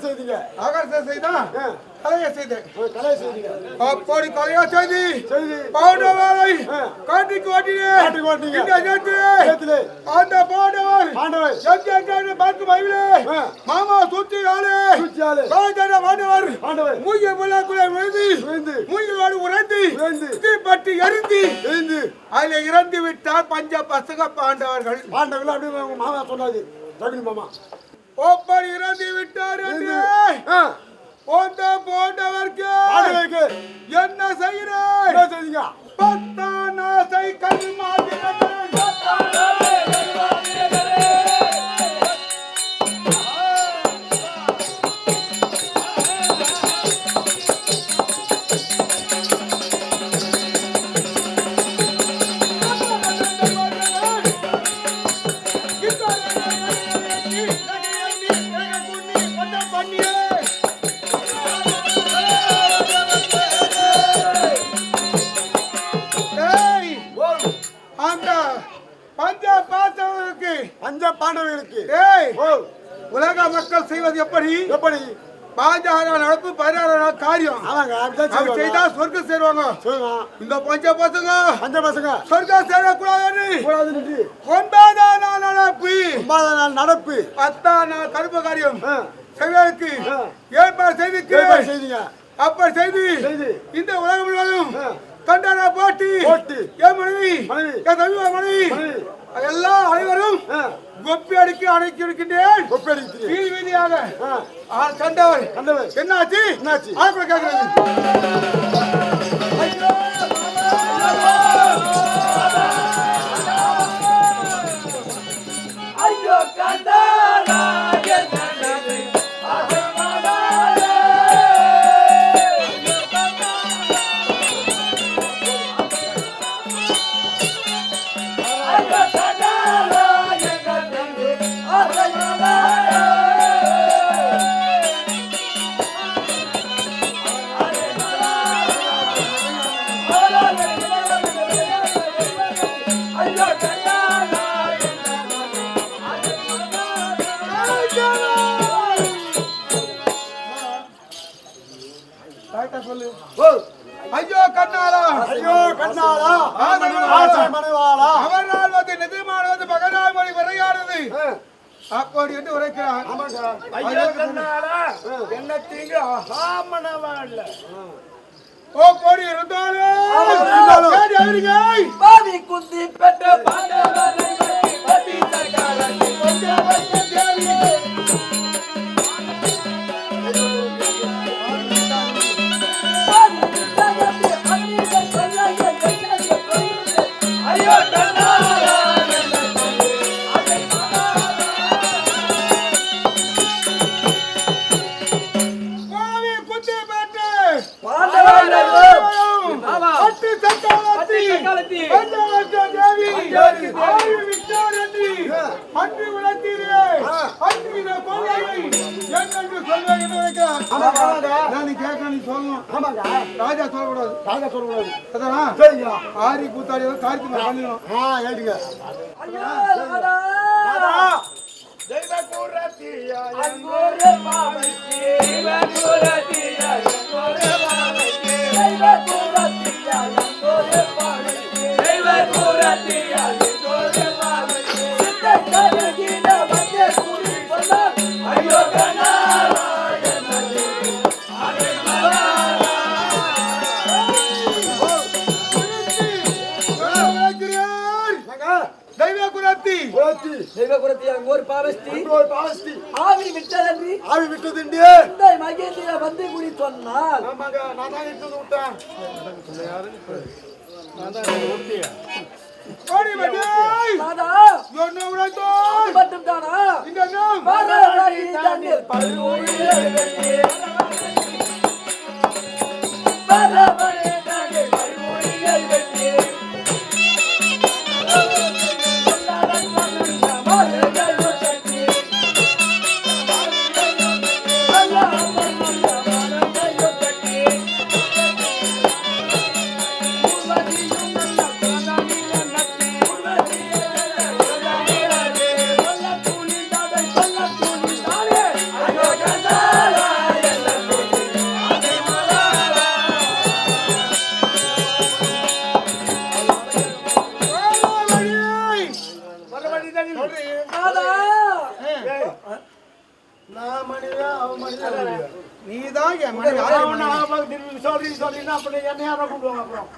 S3: செய்தான் கலைய செய்தேன். அப்படி கலையா செய்தி பாண்டவரை காட்டிக்கு ஓட்டினேன். அந்த பாண்டவர் பார்க்கும் வயவிலே மாமா சூழ்ச்சி பாண்டவர் மூங்கிய முள்ளாக்குள்ளே விழுந்து மூங்கிலோடு உறைந்து தீப்பற்றி எரிந்து அதில் இறந்து விட்டார் பஞ்ச பசங்க பாண்டவர்கள். அப்படி மாமா சொன்னாது மாமா ஒப்படி இறந்து விட்டார் என்று போண்டவருக்கு என்ன செய்கிறேன்? பத்தான் ஆசை கல் மாதிரி பாண்டவர்களுக்கு உலக மக்கள் செய்வது எப்படி பாஞ்சால நடப்பு 16 நாள் காரியம் செய்தா சொர்க்கம் சேருவாங்க. இந்த பஞ்ச பசங்க சொர்க்கம் சேரக்கூடாது. 9ஆம் நாள் நடப்பு 10ஆம் நாள் கருப்பு காரியம் செய்வதற்கு ஏற்பாடு செய்தீங்க. அப்ப செய்தி இந்த உலகம் முழுவதும் கண்டன போட்டி என் மனைவி என் தம்பி மனைவி எல்லாம் அனைவரும் கொப்பி அடிக்க அடைக்கி இருக்கின்றேன். வீதி வீதியாக கண்டவர் என்னாச்சு ஆட்களை கேட்கிறது. ஐயோ கண்டனா Bye. கரெக்டா சொல்லு.
S2: ஓ
S3: ஐயோ கண்ணாளா,
S2: ஐயோ கண்ணாளா
S3: ஆமனவாளா,
S2: ஆசை மனவாளா
S3: அவனால் வந்து நிஜமானது பகனாய் மொழி விரையாடுது அப்படி என்று உரைக்கிறான்.
S2: ஆமாங்க ஐயோ கண்ணாளா என்ன தீங்கு ஆமனவாள
S3: ஓ கோடி இருந்தாலும் தேடி அறிகை.
S1: பாவி குந்தி பெற்ற பாண்டவரை பத்தி சகாலத்தி கொஞ்சம் வைத்த தேவி ஐயோ கண்ணாளா
S3: கோவி குத்தி பெற்று
S1: பாண்டவரை
S3: பட்டி சக்காலத்தி பஞ்சவர்ஷ தேவி ஆயு விட்டாரண்டி அன்று உலகத்திலே அன்றின கொள்ளையை என்னென்று சொல்வேன் என்று வைக்கிறார். நான் நீ கேட்க நீ சொல்லணும்.
S2: ஆமாங்க
S3: ராஜா சொல்லக்கூடாது.
S2: ராஜா சொல்லக்கூடாது
S3: அதான்
S2: சரிங்க
S3: ஆரி கூத்தாடி கார்த்தி பண்ணிடணும்.
S2: ஏடுங்க
S1: ஐயோ ராதா
S2: தெய்வ கூரத்தியா
S1: அங்கோரே பாவச்சி தெய்வகுரத்தியா அங்கோரே பாவச்சி தெய்வகுரத்தியா அங்கோரே பாவச்சி தெய்வகுரத்தியா அங்கோரே பாவச்சி சித்தகரகின மத்திய கூடி போனா ஐயோ கண்ணாளா என்னது ஆரை மலாலா
S3: தெய்வகுரத்தி
S1: தெய்வகுரத்தியா அங்கோர் பாவச்சி ஆவி விட்டதன்றி
S2: ஆவி விட்டதுண்டு
S1: இந்த மகேந்திர வந்து கூடி சொன்னால்
S2: ஆமாங்க நான் தான் இட்டு விட்டேன்
S3: கோடி மடை
S1: ராதா
S3: என்ன உரைத்தோ
S1: மட்டும் தானா
S3: இந்த நாம்
S1: பாரதி தண்ணீர் பல்லுயிரை வெட்டி பாரதி தண்ணீர் பல்லுயிரை வெட்டி
S2: நான் மனிதன் அவன் மனிதன்
S3: நீதான் என் மனைவி.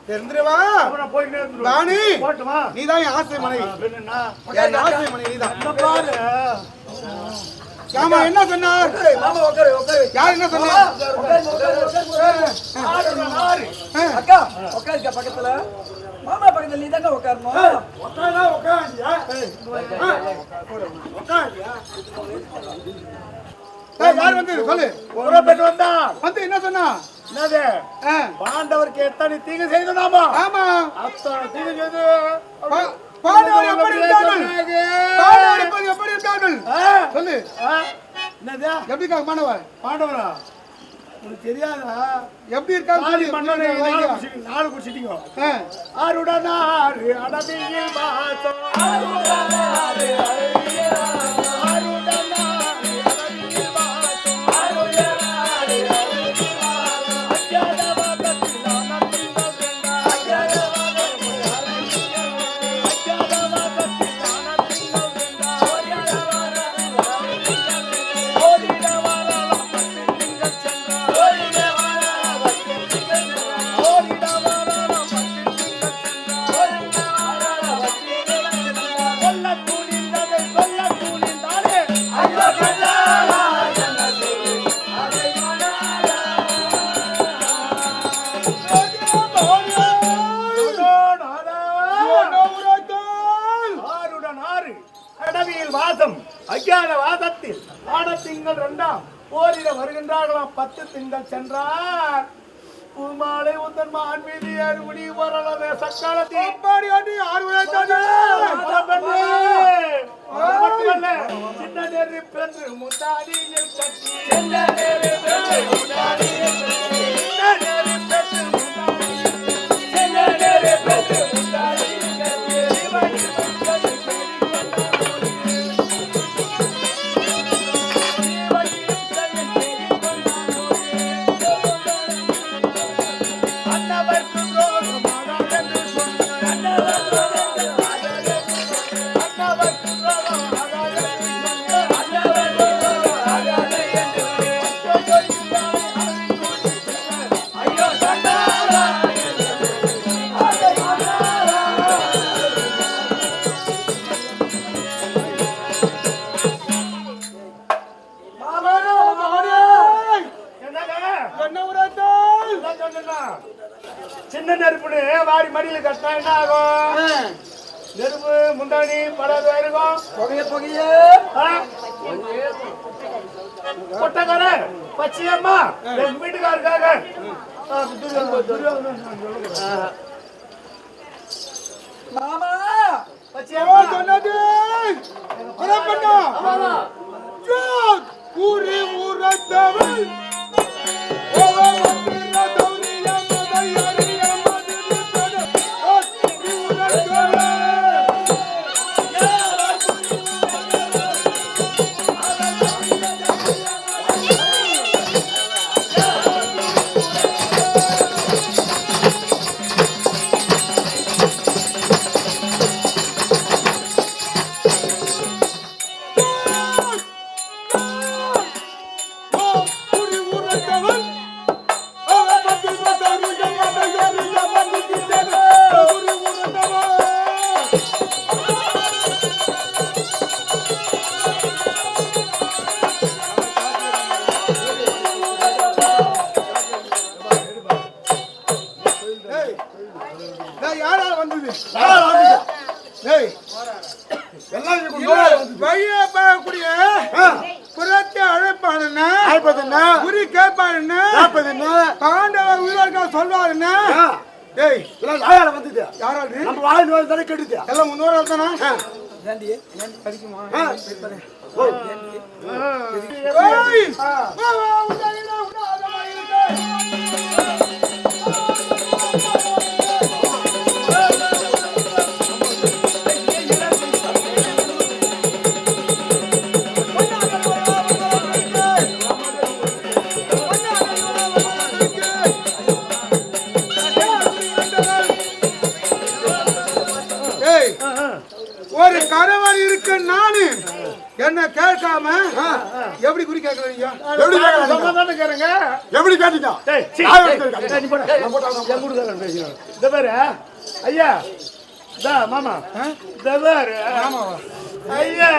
S3: தெரிஞ்சிருவா ராணி, நீதான் என் ஆசை மனைவி. என் ஆசை மனைவி நீதான். ஆமா என்ன சொன்னார்? யார் என்ன சொன்னார்?
S1: அக்கா உட்காருக்க பக்கத்துல மாமா பக்கத்துல நீ தாங்க உட்காரணும்
S3: யார் வந்து சொல்லு. வந்து என்ன சொன்னா?
S2: என்னது பாண்டவருக்கு எத்தனை தீங்கு செய்தோமா?
S3: ஆமா
S2: அத்தனை தீங்கு செய்து
S3: பாண்டவர் எப்படி இருந்தார்கள்? பாண்டவர் எப்படி இருந்தார்கள்? சொல்லு.
S2: என்னது
S3: எப்படி இருக்காங்க மாணவர்?
S2: பாண்டவரா உனக்கு தெரியாதா?
S3: எப்படி இருக்காங்க?
S2: மன்னனை நாலு குடிச்சிட்டீங்க. ஆருடனாரு அடவியில் வாசம் ஆருடனாரு அடவியில் வாசம் அஞ்ஞான வாதத்தில் ஆடத்திங்கள் 2ஆம் போரிட வருகின்றார்களாம். 10 திங்கள் சென்றார் பூமாலை உந்தன் மான் மீது ஏறுபடி வரலாமே சக்காலத்தி பாடி ஆடி ஆறுவளைத்தானே சின்ன நேரு பென்று முந்தாடியில் கட்டி சின்ன நேரு பென்று முந்தாடியில் கட்டி சின்ன நேரு பென்று முந்தாடியில் சின்ன நேரு பென்று முந்தாடியில் கட்டி சிவனி முந்தாடி சின்ன நெருப்புன்னு வாரி மடியில கட்டினா என்ன ஆகும்? நெருப்பு முந்தாணி படாத இருக்கும்.
S1: புகைய
S2: கொட்டக்கார பச்சையம்மா எங்க வீட்டுக்காருக்காக
S1: மாமா
S2: பச்சையம்மா
S3: சொன்னது புறப்பட்டா ஊரே ஊரத்தவள் பாண்டவர் உயிரோடு சொல்வாருன்னா யாராவது நம்ம வாழ்ந்து தானே கெடுத்து எல்லாம் முன்னோர் தானே படிக்குமா ஒரு கணவன் இருக்கு நானு என்ன கேட்காம எப்படி குறி கேட்கறீங்க? எப்படி கேட்டீங்க?
S2: ஐயா மாமா ஐயா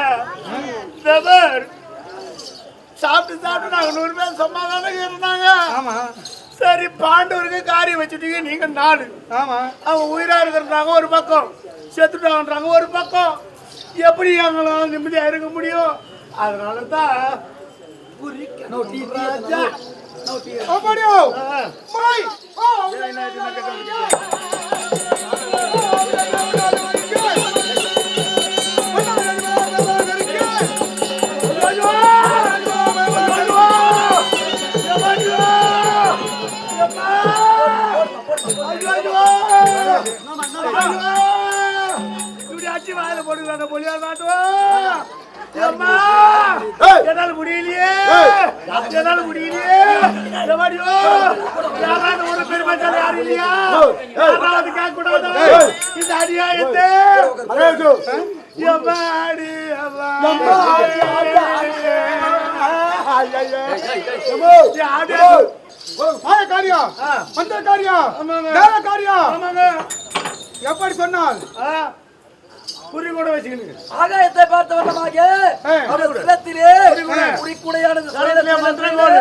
S2: சாப்பிட்டு சாப்பிட்டு நாங்க 100 பேர் சமாதானே இருந்தாங்க.
S3: ஆமா
S2: சரி பாண்டவருக்கு காரியம் வச்சுட்டீங்க நீங்க 4.
S3: ஆமா
S2: அவங்க உயிரா இருக்கிறாங்க ஒரு பக்கம், செத்துட்டாங்கன்றாங்க ஒரு பக்கம். எப்படி அவங்களால நிம்மதியா இருக்க முடியும்? அதனால தான் அச்சி வாயில போடுறாங்க பொலியா மாட்டோம். என்னால முடியலையே என்னால முடியலையே. யாராவது ஒரு பெருமைச்சால யாரும் இல்லையா? யாராவது கேட்க கூடாது இந்த அநியாயத்தை.
S3: எப்படி சொன்னால்
S2: குறி கூட வச்சுக்கணும்.
S1: ஆகாயத்தை பார்த்த வண்ணமாக அவர் சிரத்திலே குறிக்குடையானது
S2: மந்திரங்கோடு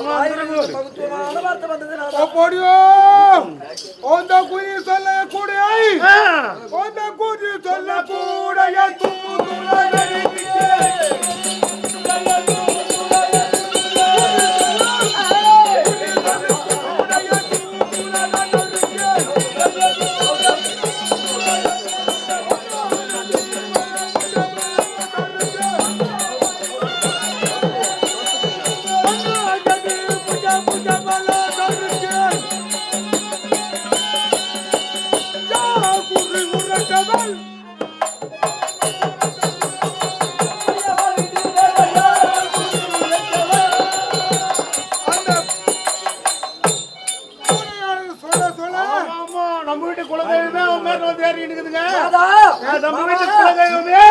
S1: மகத்துவமான வார்த்தை வந்தது.
S3: அந்த குறி சொல்லக்கூடிய அந்த குறி சொல்லக்கூடிய நம்ம வீட்டு குலதெய்வமே அவங்க மேல வந்து ஏறிக்கிட்டு இருக்குதுங்க. நம்ம வீட்டு குலதெய்வமே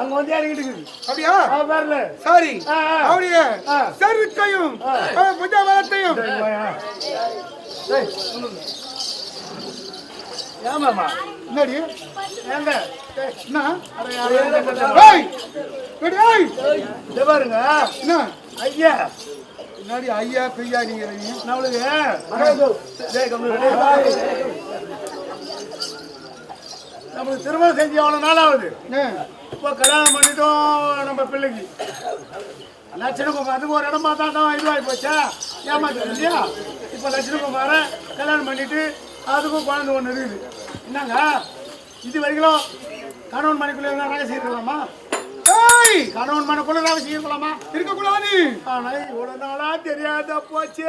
S3: அங்க வந்து ஏறிக்கிட்டு இருக்குது. அப்படியா? வரல. சரி. அப்படியே செருக்கையும் புஜபலத்தையும் ஏமாமா என்னடி ஏங்க என்ன ஏய் ஏய் இத பாருங்க என்ன ஐயா முன்னாடி ஐயா பெய்யா நீங்க
S2: நம்மளுக்கு நம்மளுக்கு திருமணம் செஞ்சு எவ்வளவு நாள் ஆகுது இப்போ கல்யாணம் பண்ணிட்டோம் நம்ம பிள்ளைக்கு லட்சணகுமார் அதுக்கு ஒரு இடம் பார்த்தா தான் இதுவாகி போச்சா ஏமாத்து இல்லையா இப்போ லட்சணகுமார கல்யாணம் பண்ணிட்டு அதுக்கும் குழந்தை ஒன்று இருக்குது என்னங்க இது வரைக்கும் கணவன் மனைக்குள்ள ரகசியம் இருக்கலாமா கணவன் மனைக்குள்ள ரகசியம் இருக்கலாமா
S3: இருக்கக்கூடாது
S2: ஆனா இவ்வளவு நாளா தெரியாத போச்சு